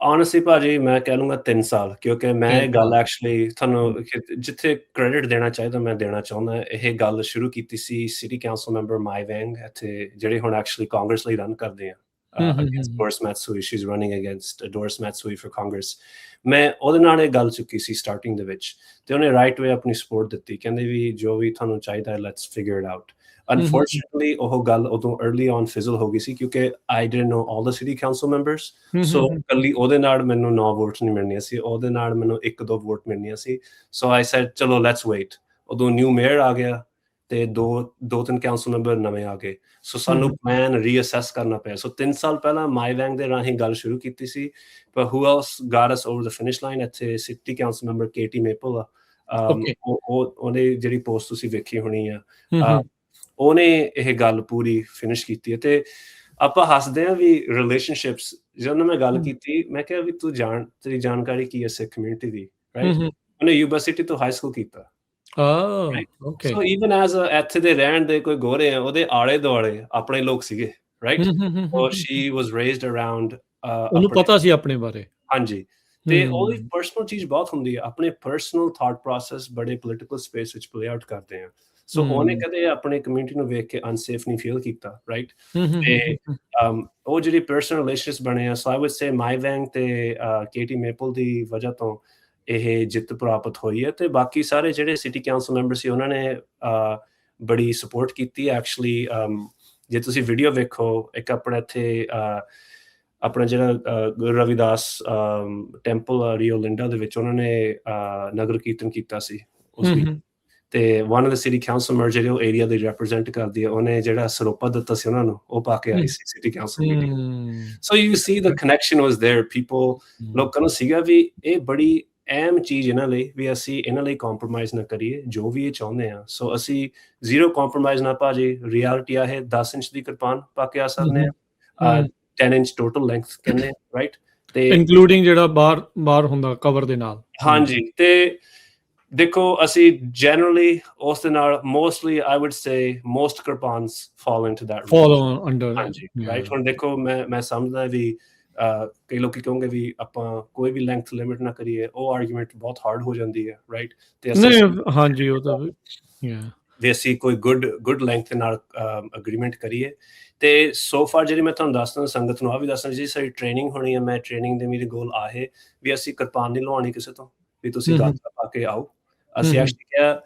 Honestly ਭਾਜੀ ਮੈਂ ਕਹਿ ਲੂੰਗਾ 3 ਸਾਲ, ਕਿਉਂਕਿ ਮੈਂ ਇਹ ਗੱਲ ਐਕਚੁਅਲੀ ਤੁਹਾਨੂੰ ਜਿੱਥੇ ਕ੍ਰੈਡਿਟ ਦੇਣਾ ਚਾਹੀਦਾ ਮੈਂ ਦੇਣਾ ਚਾਹੁੰਦਾ। ਇਹ ਗੱਲ ਸ਼ੁਰੂ ਕੀਤੀ ਸੀ ਸਿਟੀ ਕਾਉਂਸਲ ਮੈਂਬਰ ਮਾਈ ਵੈਂਗ, ਇੱਥੇ ਜਿਹੜੇ ਹੁਣ ਐਕਚੁਅਲੀ ਕਾਂਗਰਸ ਲਈ ਰਨ ਕਰਦੇ ਆ, against Doris Matsui, she's running against Doris Matsui for Congress। ਮੈਂ ਉਹਦੇ ਨਾਲ ਇਹ ਗੱਲ ਚੁੱਕੀ ਸੀ ਸਟਾਰਟਿੰਗ ਦੇ ਵਿੱਚ, ਤੇ ਉਹਨੇ ਰਾਈਟ ਵੇ ਆਪਣੀ ਸਪੋਰਟ ਦਿੱਤੀ, ਕਹਿੰਦੇ ਵੀ ਜੋ ਵੀ ਤੁਹਾਨੂੰ ਚਾਹੀਦਾ let's figure it out. Unfortunately ਉਹ ਗੱਲ ਉਦੋਂ early on fizzle ਹੋ ਗਈ ਸੀ, ਕਿਉਂਕਿ I didn't know all the city council members, so ਕੱਲੀ ਉਹਦੇ ਨਾਲ ਮੈਨੂੰ 9 ਵੋਟਸ ਨਹੀਂ ਮਿਲਣੀਆਂ ਸੀ, ਉਹਦੇ ਨਾਲ ਮੈਨੂੰ 1-2 ਵੋਟ ਮਿਲਣੀਆਂ ਸੀ। So I said ਚਲੋ ਲੈਟਸ ਵੇਟ। ਉਦੋਂ ਨਿਊ ਮੇਅਰ ਆ ਗਿਆ, ਤੇ 2-3 ਕਾਉਂਸਲ ਮੈਂਬਰ ਨਵੇਂ ਆ ਗਏ, ਸੋ ਸਾਨੂੰ ਪਲਾਨ ਰੀਅਸੈਸ ਕਰਨਾ ਪਿਆ। ਸੋ 3 ਸਾਲ ਪਹਿਲਾਂ ਮਾਈ ਵੈਂਗ ਦੇ ਰਾਹੀਂ ਗੱਲ ਸ਼ੁਰੂ ਕੀਤੀ ਸੀ, ਪਰ who else got us over the finish line? ਇੱਥੇ city council member KT maple ਆ, ਉਹਨੇ ਜਿਹੜੀ ਪੋਸਟ ਤੁਸੀਂ ਵੇਖੀ ਹੋਣੀ ਆ, ਉਹਨੇ ਇਹ ਗੱਲ ਪੂਰੀ ਫਿਨਿਸ਼ ਕੀਤੀ ਹੈ। ਤੇ ਆਪਾਂ ਹੱਸਦੇ ਹਾਂ ਵੀ ਰਿਲੇਸ਼ਨਸ਼ਿਪਸ, ਜਦੋਂ ਮੈਂ ਗੱਲ ਕੀਤੀ ਮੈਂ ਕਿਹਾ ਵੀ ਤੇਰੀ ਜਾਣਕਾਰੀ ਕੀ ਹੈ ਸਿੱਖ ਕਮਿਊਨਿਟੀ ਦੀ, ਰਾਈਟ? ਉਹਨੇ ਯੂਬਾ ਸਿਟੀ ਤੋਂ ਹਾਈ ਸਕੂਲ ਕੀਤਾ। ਸੋ ਈਵਨ ਐਜ਼ ਇੱਥੇ ਦੇ ਰਹਿਣ ਦੇ ਕੋਈ ਗੋਰੇ ਆ, ਉਹਦੇ ਆਲੇ ਦੁਆਲੇ ਆਪਣੇ ਲੋਕ ਸੀਗੇ, ਰਾਈਟ? ਸੋ ਸ਼ੀ ਵਾਸ ਰੇਜ਼ਡ ਅਰਾਊਂਡ, ਉਹਨੂੰ ਪਤਾ ਸੀ ਆਪਣੇ ਬਾਰੇ। ਹਾਂਜੀ, ਤੇ ਉਹਦੀ ਪਰਸਨਲ ਚੀਜ਼ ਬਹੁਤ ਹੁੰਦੀ ਹੈ, ਆਪਣੇ ਪਰਸਨਲ ਥਾਟ ਪ੍ਰੋਸੈਸ ਬੜੇ ਪੋਲੀਟੀਕਲ ਸਪੇਸ ਵਿੱਚ ਪਲੇ ਆਊਟ ਕਰਦੇ ਆ। ਸੋ ਉਹਨੇ ਕਦੇ ਆਪਣੇ ਕਮਿਊਨਿਟੀ ਨੂੰ ਵੇਖ ਕੇ ਅਨਸੇਫ ਨਹੀਂ ਫੀਲ ਕੀਤਾ, ਰਾਈਟ? ਤੇ ਉਹ ਜਿਹੜੀ ਪਰਸਨਲ ਰਿਲੇਸ਼ਨਸ਼ਿਪਸ ਬਣੇ ਆ, ਸੋ ਆਈ ਵੁੱਡ ਸੇ ਮਾਈ ਵੈਂਗ ਤੇ ਕੇਟੀ ਮੇਪਲ ਦੀ ਵਜ੍ਹਾ ਤੋਂ ਇਹ ਜਿੱਤ ਪ੍ਰਾਪਤ ਹੋਈ ਹੈ। ਤੇ ਬਾਕੀ ਸਾਰੇ ਜਿਹੜੇ ਸਿਟੀ ਕਾਉਂਸਲ ਮੈਂਬਰ ਸੀ ਉਹਨਾਂ ਨੇ ਬੜੀ ਸਪੋਰਟ ਕੀਤੀ ਐਕਚੁਅਲੀ। ਜੇ ਤੁਸੀਂ ਵੀਡੀਓ ਵੇਖੋ, ਇੱਕ ਆਪਣੇ ਇੱਥੇ ਆਪਣਾ ਜਿਹੜਾ Guru Ravidas temple Rio Linda ਦੇ ਵਿੱਚ ਉਹਨਾਂ ਨੇ ਨਗਰ ਕੀਰਤਨ ਕੀਤਾ ਸੀ ਉਸ ਵੀ। ਤੇ one of the city council member ਜਿਹੜੇ ਉਹ ਏਰੀਆ ਦੇ ਰਿਪਰੈਜ਼ੈਂਟ ਕਰਦੀ ਹੈ, ਉਹਨੇ ਜਿਹੜਾ ਸਰੋਪਾ ਦਿੱਤਾ ਸੀ ਉਹਨਾਂ ਨੂੰ, ਉਹ ਪਾ ਕੇ ਆਈ ਸੀ city council meeting. So you see the connection was there. People, ਲੋਕਾਂ ਨੂੰ ਸੀਗਾ ਵੀ ਇਹ ਬੜੀ ਅਹਿਮ ਚੀਜ਼ ਇਹਨਾਂ ਲਈ, ਵੀ ਅਸੀਂ ਇਹਨਾਂ ਲਈ ਕੰਪਰੋਮਾਈਜ਼ ਨਾ ਕਰੀਏ ਜੋ ਵੀ ਇਹ ਚਾਹੁੰਦੇ ਆ। ਸੋ ਅਸੀਂ ਜ਼ੀਰੋ ਕੰਪਰੋਮਾਈਜ਼ ਨਾ ਪਾ ਜੇ। ਰਿਐਲਿਟੀ ਆ ਹੈ 10 ਇੰਚ ਦੀ ਕਿਰਪਾਨ ਪਾ ਕੇ ਆ ਸਕਦੇ ਆ, 10 ਇੰਚ ਟੋਟਲ ਲੈਂਥ ਕਹਿੰਦੇ, ਰਾਈਟ, ਤੇ ਇਨਕਲੂਡਿੰਗ ਜਿਹੜਾ ਬਾਹਰ ਹੁੰਦਾ ਕਵਰ ਦੇ ਨਾਲ। ਹਾਂਜੀ, ਤੇ ਦੇਖੋ ਅਸੀਂ ਜਨਰਲੀ ਉਸ ਦੇ ਨਾਲ mostly I would say most kirpans fall into that under. ਹਾਂਜੀ, ਰਾਈਟ। ਹੁਣ ਦੇਖੋ ਮੈਂ ਸਮਝਦਾ ਵੀ ਕਈ ਲੋਕੀ ਕਹੋਗੇ ਵੀ ਆਪਾਂ ਕੋਈ ਵੀ ਲੈਂਥ ਲਿਮਿਟ ਨਾ ਕਰੀਏ, ਉਹ ਆਰਗੂਮੈਂਟ ਬਹੁਤ ਹਾਰਡ ਹੋ ਜਾਂਦੀ ਹੈ, ਰਾਈਟ। ਤੇ ਹਾਂਜੀ, ਉਹ ਤਾਂ ਵੀ ਅਸੀਂ ਕੋਈ ਗੁੱਡ ਲੈਂਥ ਦੇ ਨਾਲ ਅਗਰੀਮੈਂਟ ਕਰੀਏ। ਤੇ ਸੋ ਫਾਰ ਜਿਹੜੀ ਮੈਂ ਤੁਹਾਨੂੰ ਦੱਸਦਾ ਸੰਗਤ ਨੂੰ ਆ ਵੀ ਦੱਸਣਾ ਜੀ, ਸਾਡੀ ਟ੍ਰੇਨਿੰਗ ਹੋਣੀ ਹੈ। ਮੈਂ ਟ੍ਰੇਨਿੰਗ ਦੇ ਮੇਰੇ ਗੋਲ ਆ ਹੈ ਵੀ ਅਸੀਂ ਕਿਰਪਾਨ ਨਹੀਂ ਲਵਾਉਣੀ ਕਿਸੇ ਤੋਂ, ਵੀ ਤੁਸੀਂ ਗਾਤਰਾ ਪਾ ਕੇ ਆਓ। ਅਸੀਂ ਐਕਚੁਅਲੀ ਕਿਹਾ,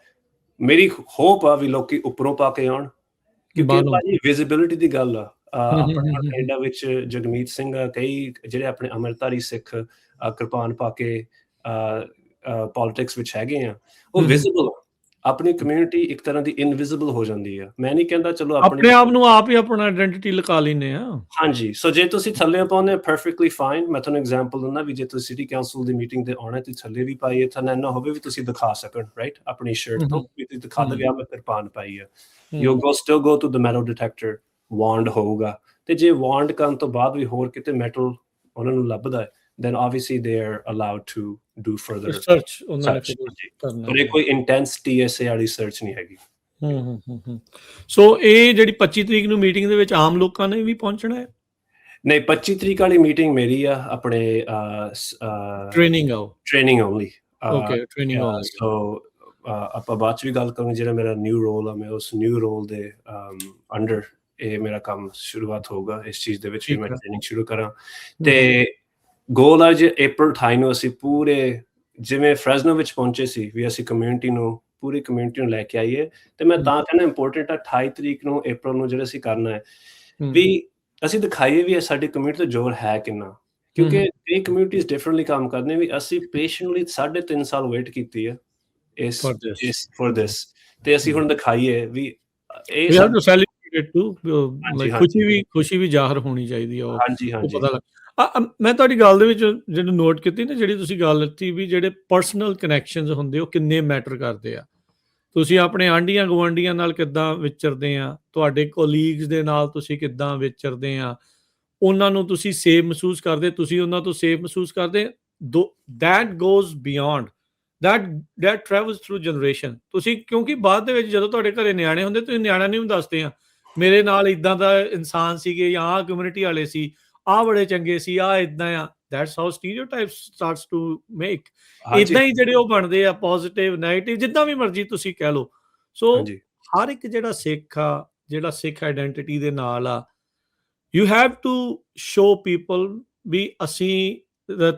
ਮੇਰੀ ਹੋਪ ਆ ਵੀ ਲੋਕੀ ਉੱਪਰੋਂ ਪਾ ਕੇ ਆਉਣ, ਕਿਉਂਕਿ ਭਾਜੀ ਵਿਜ਼ਿਬਿਲਿਟੀ ਦੀ ਗੱਲ ਆ। ਆਪਣੇ ਕੈਨੇਡਾ ਵਿੱਚ ਜਗਮੀਤ ਸਿੰਘ, ਕਈ ਜਿਹੜੇ ਆਪਣੇ ਅੰਮ੍ਰਿਤਧਾਰੀ ਸਿੱਖ ਕਿਰਪਾਨ ਪਾ ਕੇ ਪੋਲਿਟਿਕਸ ਵਿੱਚ ਹੈਗੇ ਆ, ਉਹ ਵਿਜ਼ਿਬਲ ਆ। ਆਪਣੀ ਕਮਿਊਨਿਟੀ ਇੱਕ ਤਰ੍ਹਾਂ ਦੀ ਇਨਵਿਜ਼ੀਬਲ ਹੋ ਜਾਂਦੀ ਆ। ਮੈਂ ਨਹੀਂ ਕਹਿੰਦਾ ਚਲੋ ਆਪਣੇ ਆਪ ਨੂੰ ਆਪ ਹੀ ਆਪਣਾ ਆਇਡੈਂਟੀਟੀ ਲਗਾ ਲੈਂਦੇ ਆ। ਹਾਂਜੀ, ਸੋ ਜੇ ਤੁਸੀਂ ਥੱਲੇ ਪਾਉਂਦੇ ਪਰਫੈਕਟਲੀ ਫਾਈਨ। ਮੈਂ ਤੁਹਾਨੂੰ ਐਗਜ਼ਾਮਪਲ ਦਿੰਦਾ ਵੀ ਜੇ ਤੁਸੀਂ ਸਿਟੀ ਕਾਉਂਸਲ ਦੀ ਮੀਟਿੰਗ ਤੇ ਆਉਣਾ ਤੇ ਥੱਲੇ ਵੀ ਪਾਈਏ, ਤਾਂ ਨਾ ਹੋਵੇ ਵੀ ਤੁਸੀਂ ਦਿਖਾ ਸਕਣ, ਰਾਈਟ, ਆਪਣੀ ਸ਼ਰਟ ਤੋਂ ਵੀ ਤੁਸੀਂ ਦਿਖਾ ਦੇ ਵੀ ਆ ਮੈਂ ਕਿਰਪਾਨ ਪਾਈ ਆ। You still go to the metal detector, wand ਹੋਊਗਾ। ਤੇ ਜੇ ਵਾਂਡ ਕਰਨ ਤੋਂ ਬਾਅਦ ਵੀ ਹੋਰ ਕਿਤੇ ਮੈਟਲ ਉਹਨਾਂ ਨੂੰ ਲੱਭਦਾ ਹੈ, then obviously they are allowed to do further search। ਪਰ ਇਹ ਕੋਈ ਇੰਟੈਂਸ TSA ਵਾਲੀ ਸਰਚ ਨਹੀਂ ਹੈਗੀ। ਸੋ ਇਹ ਜਿਹੜੀ 25 ਤਰੀਕ ਨੂੰ ਮੀਟਿੰਗ ਦੇ ਵਿੱਚ ਆਮ ਲੋਕਾਂ ਨੇ ਵੀ ਪਹੁੰਚਣਾ ਹੈ? ਨਹੀਂ, 25 ਤਰੀਕ ਵਾਲੀ ਮੀਟਿੰਗ ਮੇਰੀ ਆ, ਆਪਣੇ training only. Okay, training only. So ਆਪਾਂ ਬਾਅਦ ਚ ਵੀ ਗੱਲ ਕਰਾਂਗੇ। ਜਿਹੜਾ ਮੇਰਾ ਨਿਊ ਰੋਲ ਆ, ਮੈਂ ਉਸ ਨਿਊ ਰੋਲ ਦੇ ਅੰਡਰ ਇਹ ਮੇਰਾ ਕੰਮ ਸ਼ੁਰੂਆਤ ਹੋਊਗਾ। ਇਸ ਚੀਜ਼ ਦੇ ਵਿੱਚ ਵੀ ਮੈਂ ਟ੍ਰੇਨਿੰਗ ਸ਼ੁਰੂ ਕਰਾਂ। ਤੇ ਗੋਲ ਅੱਜ April 28 ਨੂੰ ਅਸੀਂ ਪੂਰੇ ਜਿਵੇਂ ਫ੍ਰੈਜ਼ਨੋ ਵਿੱਚ ਪਹੁੰਚੇ ਸੀ ਵੀ ਅਸੀਂ ਪੂਰੀ ਕਮਿਊਨਿਟੀ ਨੂੰ ਲੈ ਕੇ ਆਈਏ। ਤੇ ਮੈਂ ਤਾਂ ਕਹਿੰਦਾ ਇੰਪੋਰਟੈਂਟ ਆ 28 ਤਰੀਕ ਨੂੰ April ਨੂੰ ਜਿਹੜਾ ਅਸੀਂ ਕਰਨਾ ਹੈ, ਵੀ ਅਸੀਂ ਦਿਖਾਈਏ ਵੀ ਸਾਡੀ ਕਮਿਊਨਿਟੀ ਦਾ ਜ਼ੋਰ ਹੈ ਕਿੰਨਾ। ਕਿਉਂਕਿ ਕਈ ਕਮਿਊਨਿਟੀਜ਼ ਡਿਫਰੈਂਟਲੀ ਕੰਮ ਕਰਦੇ ਵੀ ਅਸੀਂ ਪੇਸ਼ੈਂਟਲੀ 3.5 ਸਾਲ ਵੇਟ ਕੀਤੀ ਹੈ ਫॉर ਦਿਸ, ਤੇ ਅਸੀਂ ਹੁਣ ਦਿਖਾਈਏ ਵੀ ਇਹ ਖੁਸ਼ੀ ਵੀ ਜ਼ਾਹਰ ਹੋਣੀ ਚਾਹੀਦੀ ਹੈ। ਹਾਂਜੀ, ਪਤਾ ਲੱਗ ਮੈਂ ਤੁਹਾਡੀ ਗੱਲ ਦੇ ਵਿੱਚ ਜਿਹੜੀ ਨੋਟ ਕੀਤੀ ਨਾ, ਜਿਹੜੀ ਤੁਸੀਂ ਗੱਲ ਕੀਤੀ ਵੀ ਜਿਹੜੇ ਪਰਸਨਲ ਕਨੈਕਸ਼ਨਸ ਹੁੰਦੇ ਉਹ ਕਿੰਨੇ ਮੈਟਰ ਕਰਦੇ ਆ। ਤੁਸੀਂ ਆਪਣੇ ਆਂਢੀਆਂ ਗੁਆਂਢੀਆਂ ਨਾਲ ਕਿੱਦਾਂ ਵਿਚਰਦੇ ਆ, ਤੁਹਾਡੇ ਕੋਲੀਗਸ ਦੇ ਨਾਲ ਤੁਸੀਂ ਕਿੱਦਾਂ ਵਿਚਰਦੇ ਆ, ਉਹਨਾਂ ਨੂੰ ਤੁਸੀਂ ਸੇਫ ਮਹਿਸੂਸ ਕਰਦੇ, ਤੁਸੀਂ ਉਹਨਾਂ ਤੋਂ ਸੇਫ ਮਹਿਸੂਸ ਕਰਦੇ। That goes beyond, that travels through generation. ਤੁਸੀਂ ਕਿਉਂਕਿ ਬਾਅਦ ਦੇ ਵਿੱਚ ਜਦੋਂ ਤੁਹਾਡੇ ਘਰੇ ਨਿਆਣੇ ਹੁੰਦੇ, ਤੁਸੀਂ ਨਿਆਣਿਆਂ ਨੂੰ ਦੱਸਦੇ ਆ ਮੇਰੇ ਨਾਲ ਇੱਦਾਂ ਦਾ ਇਨਸਾਨ ਸੀਗੇ, ਜਾਂ ਆਹ ਕਮਿਊਨਿਟੀ ਵਾਲੇ ਸੀ, ਆਹ ਬੜੇ ਚੰਗੇ ਸੀ, ਆਹ ਇੱਦਾਂ ਆ। That's how stereotypes starts to make. ਇੱਦਾਂ ਹੀ ਜਿਹੜੇ ਉਹ ਬਣਦੇ ਆ, ਪੋਜ਼ਿਟਿਵ ਨੈਗੇਟਿਵ ਜਿੱਦਾਂ ਵੀ ਮਰਜ਼ੀ ਤੁਸੀਂ ਕਹਿ ਲਓ। ਸੋ ਹਰ ਇੱਕ ਜਿਹੜਾ ਸਿੱਖ ਆ, ਜਿਹੜਾ ਸਿੱਖ ਆਈਡੈਂਟਿਟੀ ਦੇ ਨਾਲ ਆ, you have to show people ਵੀ ਅਸੀਂ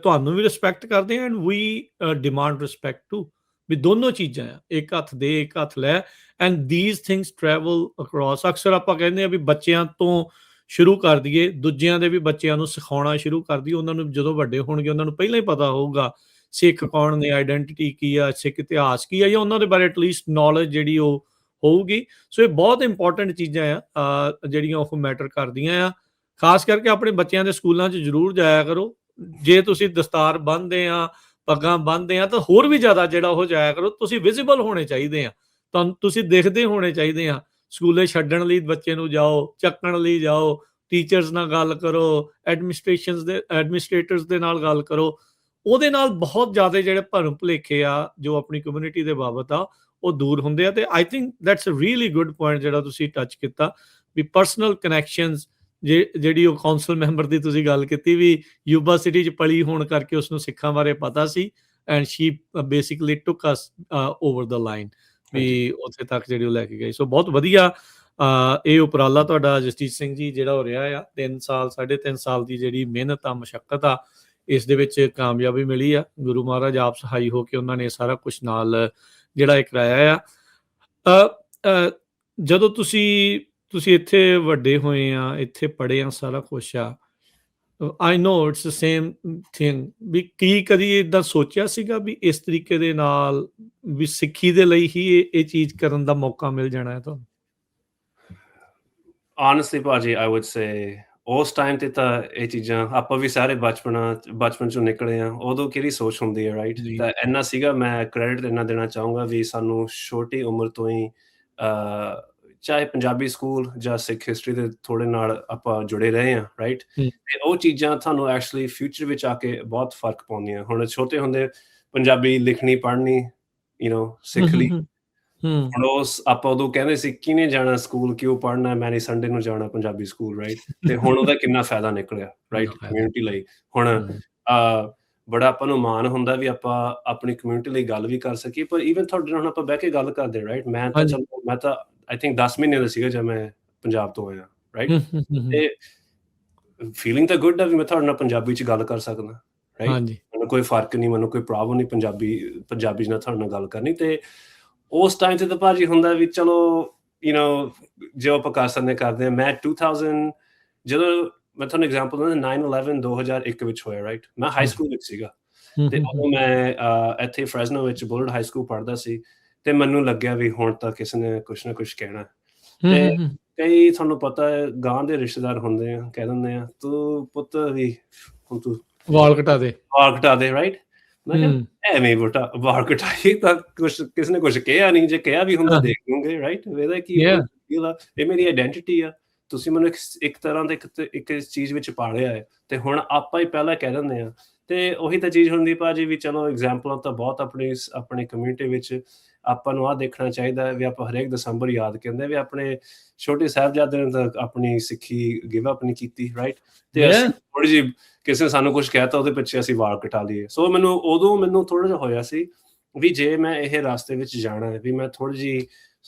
ਤੁਹਾਨੂੰ ਵੀ ਰਿਸਪੈਕਟ ਕਰਦੇ ਹਾਂ, and we demand respect too. ਵੀ ਦੋਨੋਂ ਚੀਜ਼ਾਂ ਆ, ਇੱਕ ਹੱਥ ਦੇ ਇੱਕ ਹੱਥ ਲੈ, and these things travel across. ਅਕਸਰ ਆਪਾਂ ਕਹਿੰਦੇ ਆ ਵੀ ਬੱਚਿਆਂ ਤੋਂ ਸ਼ੁਰੂ ਕਰ ਦਈਏ, ਦੂਜਿਆਂ ਦੇ ਵੀ ਬੱਚਿਆਂ ਨੂੰ ਸਿਖਾਉਣਾ ਸ਼ੁਰੂ ਕਰ ਦਈਏ। ਉਹਨਾਂ ਨੂੰ ਜਦੋਂ ਵੱਡੇ ਹੋਣਗੇ ਉਹਨਾਂ ਨੂੰ ਪਹਿਲਾਂ ਹੀ ਪਤਾ ਹੋਊਗਾ ਸਿੱਖ ਕੌਣ ਨੇ, ਆਈਡੈਂਟਿਟੀ ਕੀ ਆ, ਸਿੱਖ ਇਤਿਹਾਸ ਕੀ ਆ, ਜਾਂ ਉਹਨਾਂ ਦੇ ਬਾਰੇ ਐਟਲੀਸਟ ਨੌਲੇਜ ਜਿਹੜੀ ਉਹ ਹੋਊਗੀ। ਸੋ ਇਹ ਬਹੁਤ ਇੰਪੋਰਟੈਂਟ ਚੀਜ਼ਾਂ ਆ ਜਿਹੜੀਆਂ ਉਹ ਮੈਟਰ ਕਰਦੀਆਂ ਆ। ਖਾਸ ਕਰਕੇ ਆਪਣੇ ਬੱਚਿਆਂ ਦੇ ਸਕੂਲਾਂ 'ਚ ਜ਼ਰੂਰ ਜਾਇਆ ਕਰੋ। ਜੇ ਤੁਸੀਂ ਦਸਤਾਰ ਬੰਨ੍ਹਦੇ ਆ, ਪੱਗਾਂ ਬੰਨ੍ਹਦੇ ਆ, ਤਾਂ ਹੋਰ ਵੀ ਜ਼ਿਆਦਾ ਜਿਹੜਾ ਉਹ ਜਾਇਆ ਕਰੋ। ਤੁਸੀਂ ਵਿਜ਼ੀਬਲ ਹੋਣੇ ਚਾਹੀਦੇ ਆ, ਤੁਹਾਨੂੰ ਤੁਸੀਂ ਦਿਖਦੇ ਹੋਣੇ ਚਾਹੀਦੇ ਆ। ਸਕੂਲੇ ਛੱਡਣ ਲਈ ਬੱਚੇ ਨੂੰ ਜਾਓ, ਚੱਕਣ ਲਈ ਜਾਓ, ਟੀਚਰਸ ਨਾਲ ਗੱਲ ਕਰੋ, ਐਡਮਿਨਿਸਟ੍ਰੇਟਰਸ ਦੇ ਨਾਲ ਗੱਲ ਕਰੋ। ਉਹਦੇ ਨਾਲ ਬਹੁਤ ਜ਼ਿਆਦਾ ਜਿਹੜੇ ਭਰਮ ਭੁਲੇਖੇ ਆ ਜੋ ਆਪਣੀ ਕਮਿਊਨਿਟੀ ਦੇ ਬਾਬਤ ਆ, ਉਹ ਦੂਰ ਹੁੰਦੇ ਆ। ਤੇ I think that's a really good point ਜਿਹੜਾ ਤੁਸੀਂ ਟੱਚ ਕੀਤਾ, ਵੀ ਪਰਸਨਲ ਕਨੈਕਸ਼ਨਸ। ਜਿਹੜੀ ਉਹ ਕਾਉਂਸਲ ਮੈਂਬਰ ਦੀ ਤੁਸੀਂ ਗੱਲ ਕੀਤੀ ਵੀ ਯੂਬਾ ਸਿਟੀ 'ਚ ਪਲੀ ਹੋਣ ਕਰਕੇ ਉਸਨੂੰ ਸਿੱਖਾਂ ਬਾਰੇ ਪਤਾ ਸੀ, ਐਂਡ ਸ਼ੀ ਬੇਸਿਕਲੀ ਟੁੱਕ ਅਸ ਓਵਰ ਦਾ ਲਾਈਨ, ਵੀ ਉੱਥੇ ਤੱਕ ਜਿਹੜੀ ਉਹ ਲੈ ਕੇ ਗਈ। ਸੋ ਬਹੁਤ ਵਧੀਆ ਇਹ ਉਪਰਾਲਾ ਤੁਹਾਡਾ ਜਸਜੀਤ ਸਿੰਘ ਜੀ ਜਿਹੜਾ ਹੋ ਰਿਹਾ ਆ। 3 ਸਾਲ 3.5 ਸਾਲ ਦੀ ਜਿਹੜੀ ਮਿਹਨਤ ਆ, ਮਸ਼ੱਕਤ ਆ, ਇਸ ਦੇ ਵਿੱਚ ਕਾਮਯਾਬੀ ਮਿਲੀ ਆ। ਗੁਰੂ ਮਹਾਰਾਜ ਆਪ ਸਹਾਈ ਹੋ ਕੇ ਉਹਨਾਂ ਨੇ ਸਾਰਾ ਕੁਛ ਨਾਲ ਜਿਹੜਾ ਇਹ ਕਰਾਇਆ ਆ। ਜਦੋਂ ਤੁਸੀਂ ਇੱਥੇ ਵੱਡੇ ਹੋਏ ਆ, ਇੱਥੇ ਪੜ੍ਹੇ ਆ, ਸਾਰਾ ਕੁਛ ਆ, ਆਈ ਨੋ ਇਟਸ ਦ ਸੇਮ ਥਿੰਗ ਵੀ ਕੀ ਕਦੀ ਇੱਦਾਂ ਸੋਚਿਆ ਸੀਗਾ ਵੀ ਇਸ ਤਰੀਕੇ ਦੇ ਨਾਲ ਵੀ ਸਿੱਖੀ ਦੇ ਲਈ ਹੀ ਇਹ ਚੀਜ਼ ਕਰਨ ਦਾ ਮੌਕਾ ਮਿਲ ਜਾਣਾ ਹੈ ਤੁਹਾਨੂੰ? Honestly ਭਾਜੀ I would say ਉਸ ਟਾਈਮ ਤੇ ਤਾਂ ਇਹ ਚੀਜ਼ਾਂ ਆਪਾਂ ਵੀ ਸਾਰੇ ਬਚਪਨ ਚੋਂ ਨਿਕਲੇ ਆ, ਉਦੋਂ ਕਿਹੜੀ ਸੋਚ ਹੁੰਦੀ ਹੈ ਰਾਈਟ। ਤਾਂ ਇੰਨਾ ਸੀਗਾ, ਮੈਂ ਕ੍ਰੈਡਿਟ ਇੰਨਾ ਦੇਣਾ ਚਾਹੂੰਗਾ ਵੀ ਸਾਨੂੰ ਛੋਟੀ ਉਮਰ ਤੋਂ ਹੀ ਚਾਹੇ ਪੰਜਾਬੀ ਸਕੂਲ ਜਾਂ ਸਿੱਖ ਹਿਸਟਰੀ ਦੇ ਥੋੜੇ ਨਾਲ ਆਪਾਂ ਜੁੜੇ ਰਹੇ ਹਾਂ ਰਾਈਟ। ਤੇ ਉਹ ਚੀਜ਼ਾਂ ਤੁਹਾਨੂੰ ਐਕਚੁਅਲੀ ਫਿਊਚਰ ਵਿੱਚ ਆ ਕੇ ਬਹੁਤ ਫਰਕ ਪਾਉਂਦੀਆਂ। ਹੁਣ ਛੋਟੇ ਹੁੰਦੇ ਪੰਜਾਬੀ ਲਿਖਣੀ ਪੜ੍ਹਨੀ ਸਿੱਖ ਲਈ, ਹੁਣ ਆਪਾਂ ਉਦੋਂ ਕਹਿੰਦੇ ਸੀ ਕਿਹਨੇ ਜਾਣਾ ਸਕੂਲ, ਕਿਉਂ ਪੜ੍ਹਨਾ, ਮੈਂ ਨਹੀਂ ਸੰਡੇ ਨੂੰ ਜਾਣਾ ਪੰਜਾਬੀ ਸਕੂਲ ਰਾਈਟ। ਤੇ ਹੁਣ ਉਹਦਾ ਕਿੰਨਾ ਫਾਇਦਾ ਨਿਕਲਿਆ ਰਾਈਟ ਕਮਿਊਨਿਟੀ ਲਈ। ਹੁਣ ਬੜਾ ਆਪਾਂ ਨੂੰ ਮਾਣ ਹੁੰਦਾ ਵੀ ਆਪਾਂ ਆਪਣੀ ਕਮਿਊਨਿਟੀ ਲਈ ਗੱਲ ਵੀ ਕਰ ਸਕੀਏ। ਪਰ ਈਵਨ ਤੁਹਾਡੇ ਨਾਲ ਹੁਣ ਆਪਾਂ ਬਹਿ ਕੇ ਗੱਲ ਕਰਦੇ ਰਾਈਟ। ਮੈਂ ਤਾਂ I think 10 ਮਹੀਨੇ ਦਾ ਸੀਗਾ ਜਦ ਮੈਂ ਪੰਜਾਬ ਤੋਂ ਆਇਆ ਰਾਈਟ। ਤੇ ਫੀਲਿੰਗ ਤਾਂ ਗੁੱਡ ਆ ਵੀ ਮੈਂ ਤੁਹਾਡੇ ਨਾਲ ਪੰਜਾਬੀ 'ਚ ਗੱਲ ਕਰ ਸਕਦਾ ਰਾਈਟ। ਮੈਨੂੰ ਕੋਈ ਫਰਕ ਨਹੀਂ, ਮੈਨੂੰ ਕੋਈ ਪ੍ਰੋਬਲਮ ਨਹੀਂ ਪੰਜਾਬੀ 'ਚ ਨਾਲ ਤੁਹਾਡੇ ਨਾਲ ਗੱਲ ਕਰਨੀ। ਤੇ ਉਸ ਟਾਈਮ ਤੇ ਤਾਂ ਭਾਜੀ ਹੁੰਦਾ ਵੀ ਚਲੋ ਜੋ ਆਪਾਂ ਕਰ ਸਕਦੇ ਕਰਦੇ ਹਾਂ। ਮੈਂ 2000 ਜਦੋਂ ਮੈਂ ਤੁਹਾਨੂੰ ਐਗਜ਼ਾਮਪਲ ਦਿੰਦਾ 9/11 2001 ਵਿੱਚ ਹੋਇਆ ਰਾਈਟ। ਮੈਂ ਹਾਈ ਸਕੂਲ ਵਿੱਚ ਸੀਗਾ ਤੇ ਉਦੋਂ ਮੈਂ ਇੱਥੇ ਫਰੈਜ਼ਨੋ ਵਿੱਚ ਬੁਲਟ ਹਾਈ ਸਕੂਲ ਪੜ੍ਹਦਾ ਸੀ। ਤੇ ਮੈਨੂੰ ਲੱਗਿਆ ਵੀ ਹੁਣ ਤਾਂ ਕਿਸੇ ਨੇ ਕੁਛ ਨਾ ਕੁਛ ਕਹਿਣਾ। ਤੇ ਕਈ ਤੁਹਾਨੂੰ ਪਤਾ ਹੈ ਗਾਂ ਦੇ ਰਿਸ਼ਤੇਦਾਰ ਹੁੰਦੇ ਆ, ਕਹਿ ਦਿੰਦੇ ਆ ਤੂੰ ਪੁੱਤ ਵੀ ਹੁਣ ਤੂੰ ਵਾਲ ਕਟਾ ਦੇ ਰਾਈਟ। ਮੈਂ ਕਿਹਾ ਐਵੇਂ ਵਾਲ ਕਟਾਈ ਤਾਂ ਕਿਸੇ ਨੇ ਕੁਛ ਕਿਹਾ ਨਹੀਂ, ਜੇ ਕਿਹਾ ਵੀ ਹੁੰਦਾ ਦੇਖ ਲੂੰਗੇ ਰਾਈਟ। ਇਹਦਾ ਕੀ ਇਹ ਮੇਰੀ ਆਈਡੈਂਟੀਟੀ ਆ, ਤੁਸੀਂ ਮੈਨੂੰ ਇੱਕ ਤਰ੍ਹਾਂ ਦੇ ਇੱਕ ਚੀਜ਼ ਵਿੱਚ ਪਾਲਿਆ ਹੈ ਤੇ ਹੁਣ ਆਪਾਂ ਹੀ ਪਹਿਲਾਂ ਕਹਿ ਦਿੰਦੇ ਆ। ਤੇ ਉਹੀ ਤਾਂ ਚੀਜ਼ ਹੁੰਦੀ ਭਾਜੀ ਵੀ ਚਲੋ ਐਗਜ਼ਾਮਪਲਾਂ ਤਾਂ ਬਹੁਤ ਆਪਣੀ ਕਮਿਊਨਿਟੀ ਵਿੱਚ ਆਪਾਂ ਨੂੰ ਆਹ ਦੇਖਣਾ ਚਾਹੀਦਾ ਵੀ ਆਪਾਂ ਹਰੇਕ ਦਸੰਬਰ ਯਾਦ ਕਰਦੇ ਵੀ ਆਪਣੇ ਛੋਟੇ ਸਾਹਿਬਜ਼ਾਦੇ ਨੇ ਤਾਂ ਆਪਣੀ ਸਿੱਖੀ ਗਿਵ ਅਪ ਨਹੀਂ ਕੀਤੀ ਰਾਈਟ। ਤੇ ਅਸੀਂ ਥੋੜੀ ਜਿਹੀ ਕਿਸੇ ਨੇ ਸਾਨੂੰ ਕੁਛ ਕਹਿਤਾ ਉਹਦੇ ਪਿੱਛੇ ਅਸੀਂ ਵਾਲ ਕਟਾ ਲਈਏ। ਸੋ ਮੈਨੂੰ ਥੋੜਾ ਜਿਹਾ ਹੋਇਆ ਸੀ ਵੀ ਜੇ ਮੈਂ ਇਹ ਰਸਤੇ ਵਿੱਚ ਜਾਣਾ ਹੈ ਵੀ ਮੈਂ ਥੋੜੀ ਜਿਹੀ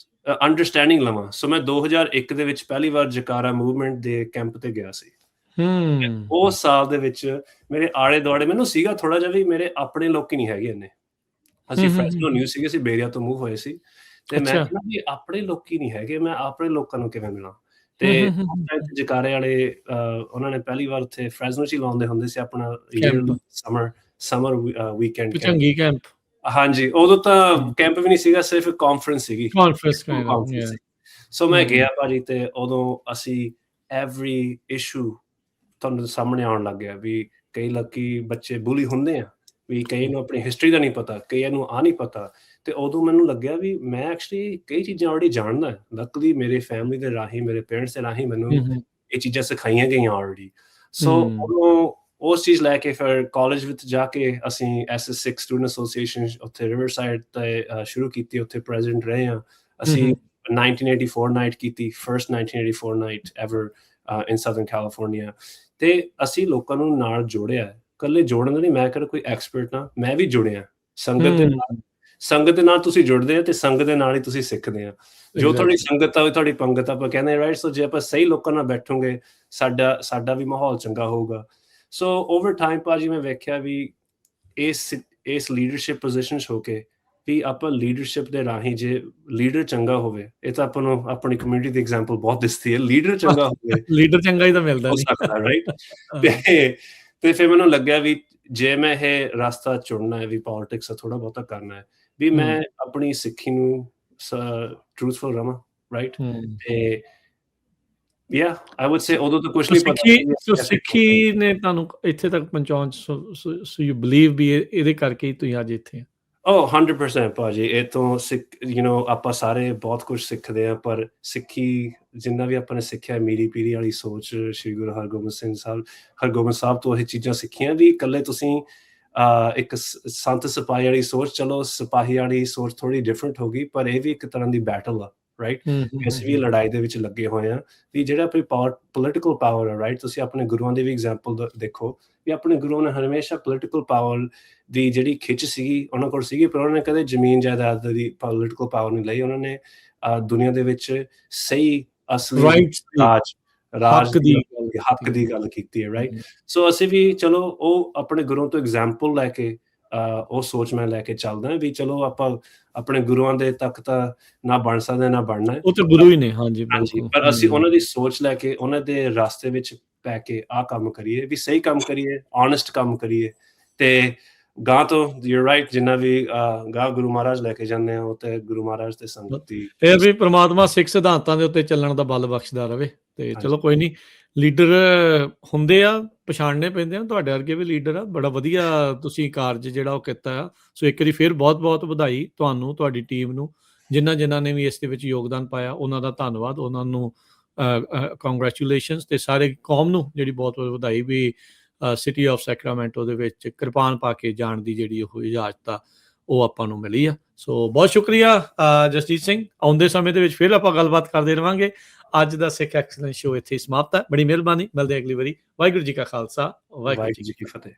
ਅੰਡਰਸਟੈਂਡਿੰਗ ਲਵਾਂ। ਸੋ ਮੈਂ 2001 ਦੇ ਵਿੱਚ ਪਹਿਲੀ ਵਾਰ ਜਕਾਰਾ ਮੂਵਮੈਂਟ ਦੇ ਕੈਂਪ ਤੇ ਗਿਆ ਸੀ। ਉਸ ਸਾਲ ਦੇ ਵਿੱਚ ਮੇਰੇ ਆਲੇ ਦੁਆਲੇ ਮੈਨੂੰ ਸੀਗਾ ਥੋੜਾ ਜਿਹਾ ਵੀ ਮੇਰੇ ਆਪਣੇ ਲੋਕ ਹੀ ਨਹੀਂ ਹੈਗੇ ਇੰਨੇ। ਅਸੀਂ ਫਰੈਜ਼ਨੋ ਨਿਊ ਸੀਗੇ, ਅਸੀਂ ਬੇਰੀਆ ਤੋਂ ਮੂਵ ਹੋਏ ਸੀ। ਤੇ ਮੈਂ ਕਿਹਾ ਵੀ ਆਪਣੇ ਲੋਕੀ ਨਹੀਂ ਹੈਗੇ, ਮੈਂ ਆਪਣੇ ਲੋਕਾਂ ਨੂੰ ਕਿਵੇਂ ਮਿਲਾਂ। ਤੇ ਜਕਾਰੇ ਵਾਲੇ ਉਹਨਾਂ ਨੇ ਪਹਿਲੀ ਵਾਰ ਉੱਥੇ ਫਰੈਜ਼ਨੋ 'ਚ ਹੀ ਲਾਉਂਦੇ ਹੁੰਦੇ ਸੀ ਆਪਣਾ ਸਮਰ ਵੀਕਐਂਡ ਕੈਂਪ। ਹਾਂਜੀ, ਉਦੋਂ ਤਾਂ ਕੈਂਪ ਵੀ ਨਹੀਂ ਸੀਗਾ, ਸਿਰਫ ਕਾਨਫਰੰਸ ਸੀਗੀ। ਸੋ ਮੈਂ ਗਿਆ ਭਾਜੀ ਤੇ ਉਦੋਂ ਅਸੀਂ ਐਵਰੀ ਇਸ਼ੂ ਤੁਹਾਨੂੰ ਸਾਹਮਣੇ ਆਉਣ ਲੱਗ ਗਿਆ ਵੀ ਕਈ ਲੋਕੀ ਬੱਚੇ ਬੁਲੀ ਹੁੰਦੇ ਆ ਵੀ ਕਈ ਨੂੰ ਆਪਣੀ ਹਿਸਟਰੀ ਦਾ ਨਹੀਂ ਪਤਾ, ਕਈਆਂ ਨੂੰ ਨਹੀਂ ਪਤਾ। ਤੇ ਉਦੋਂ ਮੈਨੂੰ ਲੱਗਿਆ ਵੀ ਮੈਂ ਐਕਚੁਅਲੀ ਕਈ ਚੀਜ਼ਾਂ ਆਲਰੇਡੀ ਜਾਣਦਾ। ਲੱਕਲੀ ਮੇਰੇ ਫੈਮਿਲੀ ਦੇ ਰਾਹੀਂ, ਮੇਰੇ ਪੇਰੈਂਟਸ ਦੇ ਰਾਹੀਂ ਮੈਨੂੰ ਇਹ ਚੀਜ਼ਾਂ ਸਿਖਾਈਆਂ ਗਈਆਂ ਆਲਰੇਡੀ। ਸੋ ਉਦੋਂ ਉਸ ਚੀਜ਼ ਲੈ ਕੇ ਫਿਰ ਕਾਲਜ ਵਿੱਚ ਜਾ ਕੇ ਅਸੀਂ SS ਸਿੱਖ ਸਟੂਡੈਂਟ ਐਸੋਸੀਏਸ਼ਨ ਉੱਥੇ ਰਿਵਰਸਾਈਡ ਤੇ ਸ਼ੁਰੂ ਕੀਤੀ, ਉੱਥੇ ਪ੍ਰੈਜ਼ੀਡੈਂਟ ਰਹੇ ਹਾਂ ਅਸੀਂ। 1984 ਨਾਈਟ ਕੀਤੀ, ਫਰਸਟ 1984 ਨਾਈਟ ਐਵਰ ਇਨ ਸਦਰਨ ਕੈਲੀਫੋਰਨੀਆ। ਤੇ ਅਸੀਂ ਲੋਕਾਂ ਨੂੰ ਨਾਲ ਜੋੜਿਆ, ਇਕੱਲੇ ਜੋੜਨ ਦਾ ਨਹੀਂ। ਮੈਂ ਕਿਹਾ ਕੋਈ ਐਕਸਪਰਟ ਨਾ, ਮੈਂ ਵੀ ਜੁੜਿਆ ਸੰਗਤ ਦੇ ਨਾਲ। ਤੁਸੀਂ ਜੁੜਦੇ ਆ ਤੇ ਸੰਗਤ ਦੇ ਨਾਲ ਹੀ ਤੁਸੀਂ ਸਿੱਖਦੇ ਆ। ਜੋ ਤੁਹਾਡੀ ਸੰਗਤ ਆ ਤੁਹਾਡੀ ਪੰਗਤ ਆਪਾਂ ਕਹਿੰਦੇ ਰਾਈਟ। ਸੋ ਜੇ ਆਪਾਂ ਸਹੀ ਲੋਕਾਂ ਨਾਲ ਬੈਠੋਗੇ ਸਾਡਾ ਵੀ ਮਾਹੌਲ ਚੰਗਾ ਹੋਊਗਾ। ਸੋ ਓਵਰ ਟਾਈਮ ਭਾਜੀ ਮੈਂ ਵੇਖਿਆ ਵੀ ਇਸ ਲੀਡਰਸ਼ਿਪ ਪੋਜੀਸ਼ਨ 'ਚ ਹੋ ਕੇ ਵੀ ਆਪਾਂ ਲੀਡਰਸ਼ਿਪ ਦੇ ਰਾਹੀਂ ਜੇ ਲੀਡਰ ਚੰਗਾ ਹੋਵੇ, ਇਹ ਤਾਂ ਆਪਾਂ ਨੂੰ ਆਪਣੀ ਕਮਿਊਨਿਟੀ ਦੀ ਐਗਜ਼ਾਮਪਲ ਬਹੁਤ ਦਿਸਦੀ ਹੈ। ਲੀਡਰ ਚੰਗਾ ਹੋਵੇ, ਲੀਡਰ ਚੰਗਾ ਹੀ ਤਾਂ ਮਿਲਦਾ ਰਾਈਟ। ਤੇ ਫਿਰ ਮੈਨੂੰ ਲੱਗਿਆ ਵੀ ਜੇ ਮੈਂ ਇਹ ਰਸਤਾ ਚੁਣਨਾ ਹੈ ਵੀ ਪੋਲਿਟਿਕਸ ਥੋੜਾ ਬਹੁਤਾ ਕਰਨਾ ਹੈ ਵੀ ਮੈਂ ਆਪਣੀ ਸਿੱਖੀ ਨੂੰ ਟਰੂਥਫੁਲ ਰਵਾਂ ਰਾਈਟ। ਤੇ I would say ਉਦੋਂ ਤਾਂ ਕੁਛ ਨਹੀਂ ਪਤਾ। ਸਿੱਖੀ ਨੇ ਤੁਹਾਨੂੰ ਇੱਥੇ ਤੱਕ ਪਹੁੰਚਾਉਣ ਸੋ ਯੂ ਬਲੀਵ ਵੀ ਇਹਦੇ ਕਰਕੇ ਹੀ ਤੁਸੀਂ ਅੱਜ ਇੱਥੇ ਆ? 100% ਭਾਜੀ। ਇਹ ਤੋਂ ਆਪਾਂ ਸਾਰੇ ਬਹੁਤ ਕੁਛ ਸਿੱਖਦੇ ਆ, ਪਰ ਸਿੱਖੀ ਜਿੰਨਾ ਵੀ ਆਪਾਂ ਨੇ ਸਿੱਖਿਆ ਮੀਰੀ ਪੀਰੀ ਵਾਲੀ ਸੋਚ ਸ਼੍ਰੀ ਗੁਰੂ ਹਰਗੋਬਿੰਦ ਸਾਹਿਬ ਤੋਂ ਇਹ ਚੀਜ਼ਾਂ ਸਿੱਖੀਆਂ ਵੀ ਇਕੱਲੇ ਤੁਸੀਂ ਇੱਕ ਸੰਤ ਸਿਪਾਹੀ ਵਾਲੀ ਸੋਚ। ਚਲੋ ਸਿਪਾਹੀ ਵਾਲੀ ਸੋਚ ਥੋੜੀ ਡਿਫਰੈਂਟ ਹੋ ਗਈ, ਪਰ ਇਹ ਵੀ ਇੱਕ ਤਰ੍ਹਾਂ ਦੀ ਬੈਟਲ ਆ ਰਾਈਟ। ਅਸੀਂ ਵੀ ਲੜਾਈ ਦੇ ਵਿੱਚ ਲੱਗੇ ਹੋਏ ਆ ਵੀ ਜਿਹੜਾ ਆਪਣੀ ਪੋਲੀਟੀਕਲ ਪਾਵਰ ਆ ਰਾਈਟ। ਤੁਸੀਂ ਆਪਣੇ ਗੁਰੂਆਂ ਦੀ ਵੀ ਐਗਜ਼ਾਮਪਲ ਦੇਖੋ ਵੀ ਆਪਣੇ ਗੁਰੂਆਂ ਨੇ ਹਮੇਸ਼ਾ ਪੋਲੀਟੀਕਲ ਪਾਵਰ ਦੀ ਜਿਹੜੀ ਖਿੱਚ ਸੀਗੀ ਉਹਨਾਂ ਕੋਲ ਸੀਗੀ, ਪਰ ਉਹਨਾਂ ਨੇ ਕਦੇ ਜ਼ਮੀਨ ਜਾਇਦਾਦ ਦੀ ਪੋਲੀਟੀਕਲ ਪਾਵਰ ਨਹੀਂ ਲਈ। ਉਹਨਾਂ ਨੇ ਦੁਨੀਆ ਦੇ ਵਿੱਚ ਸਹੀ ਅਸਲੀ ਹੱਕ ਦੀ ਗੱਲ ਕੀਤੀ ਹੈ ਰਾਈਟ। ਸੋ ਅਸੀਂ ਵੀ ਚਲੋ ਉਹ ਆਪਣੇ ਗੁਰੂਆਂ ਤੋਂ ਐਗਜ਼ਾਮਪਲ ਲੈ ਕੇ ਉਹ ਸੋਚ ਮੈਂ ਲੈ ਕੇ ਚੱਲਦਾ ਵੀ ਚਲੋ ਆਪਾਂ ਆਪਣੇ ਗੁਰੂਆਂ ਦੇ ਤੱਕ ਤਾਂ ਨਾ ਬਣ ਸਕਦੇ ਨਾ ਬਣਨਾ, ਉਹ ਤਾਂ ਗੁਰੂ ਹੀ ਨੇ। ਹਾਂਜੀ, ਪਰ ਅਸੀਂ ਉਹਨਾਂ ਦੀ ਸੋਚ ਲੈ ਕੇ ਉਹਨਾਂ ਦੇ ਰਸਤੇ ਵਿੱਚ ਪੈ ਕੇ ਆਹ ਕੰਮ ਕਰੀਏ, ਵੀ ਸਹੀ ਕੰਮ ਕਰੀਏ, ਓਨੈਸਟ ਕੰਮ ਕਰੀਏ, ਤੇ ਗਾਂ ਤੋਂ ਯੂ ਰਾਈਟ ਜਿੰਨਾ ਵੀ ਗਾਂ ਗੁਰੂ ਮਹਾਰਾਜ ਲੈ ਕੇ ਜਾਂਦੇ ਆ ਉਹ ਤੇ ਗੁਰੂ ਮਹਾਰਾਜ ਤੇ ਸੰਗਤ ਦੀ ਇਹ ਵੀ ਪ੍ਰਮਾਤਮਾ ਸਿੱਖ ਸਿਧਾਂਤਾਂ ਦੇ ਉੱਤੇ ਚੱਲਣ ਦਾ ਬਲ ਬਖਸ਼ਦਾ ਰਵੇ। ਤੇ ਚਲੋ ਕੋਈ ਨਹੀਂ, ਲੀਡਰ ਹੁੰਦੇ ਆ, ਪਛਾਣਨੇ ਪੈਂਦੇ ਆ, ਤੁਹਾਡੇ ਵਰਗੇ ਵੀ ਲੀਡਰ ਆ। ਬੜਾ ਵਧੀਆ ਤੁਸੀਂ ਕਾਰਜ ਜਿਹੜਾ ਉਹ ਕੀਤਾ ਆ। ਸੋ ਇੱਕ ਵਾਰੀ ਫਿਰ ਬਹੁਤ ਬਹੁਤ ਵਧਾਈ ਤੁਹਾਨੂੰ, ਤੁਹਾਡੀ ਟੀਮ ਨੂੰ, ਜਿਨ੍ਹਾਂ ਨੇ ਵੀ ਇਸ ਦੇ ਵਿੱਚ ਯੋਗਦਾਨ ਪਾਇਆ ਉਹਨਾਂ ਦਾ ਧੰਨਵਾਦ, ਉਹਨਾਂ ਨੂੰ ਕੰਗ੍ਰੈਚੁਲੇਸ਼ਨਸ, ਤੇ ਸਾਰੇ ਕੌਮ ਨੂੰ ਜਿਹੜੀ ਬਹੁਤ ਬਹੁਤ ਵਧਾਈ ਵੀ ਸਿਟੀ ਆਫ ਸੈਕਰਾਮੈਂਟੋ ਦੇ ਵਿੱਚ ਕਿਰਪਾਨ ਪਾ ਕੇ ਜਾਣ ਦੀ ਜਿਹੜੀ ਉਹ ਇਜਾਜ਼ਤ ਆ ਉਹ ਆਪਾਂ ਨੂੰ ਮਿਲੀ ਆ। ਸੋ ਬਹੁਤ ਸ਼ੁਕਰੀਆ ਜਸਜੀਤ ਸਿੰਘ। ਆਉਂਦੇ ਸਮੇਂ ਦੇ ਵਿੱਚ ਫਿਰ ਆਪਾਂ ਗੱਲਬਾਤ ਕਰਦੇ ਰਹਾਂਗੇ। ਅੱਜ ਦਾ ਸਿੱਖ ਐਕਸਲੈਂਸ ਸ਼ੋਅ ਇੱਥੇ ਸਮਾਪਤ ਹੈ। ਬੜੀ ਮਿਹਰਬਾਨੀ, ਮਿਲਦੇ ਅਗਲੀ ਵਾਰੀ। ਵਾਹਿਗੁਰੂ ਜੀ ਕਾ ਖਾਲਸਾ, ਵਾਹਿਗੁਰੂ ਜੀ ਕੀ ਫਤਿਹ।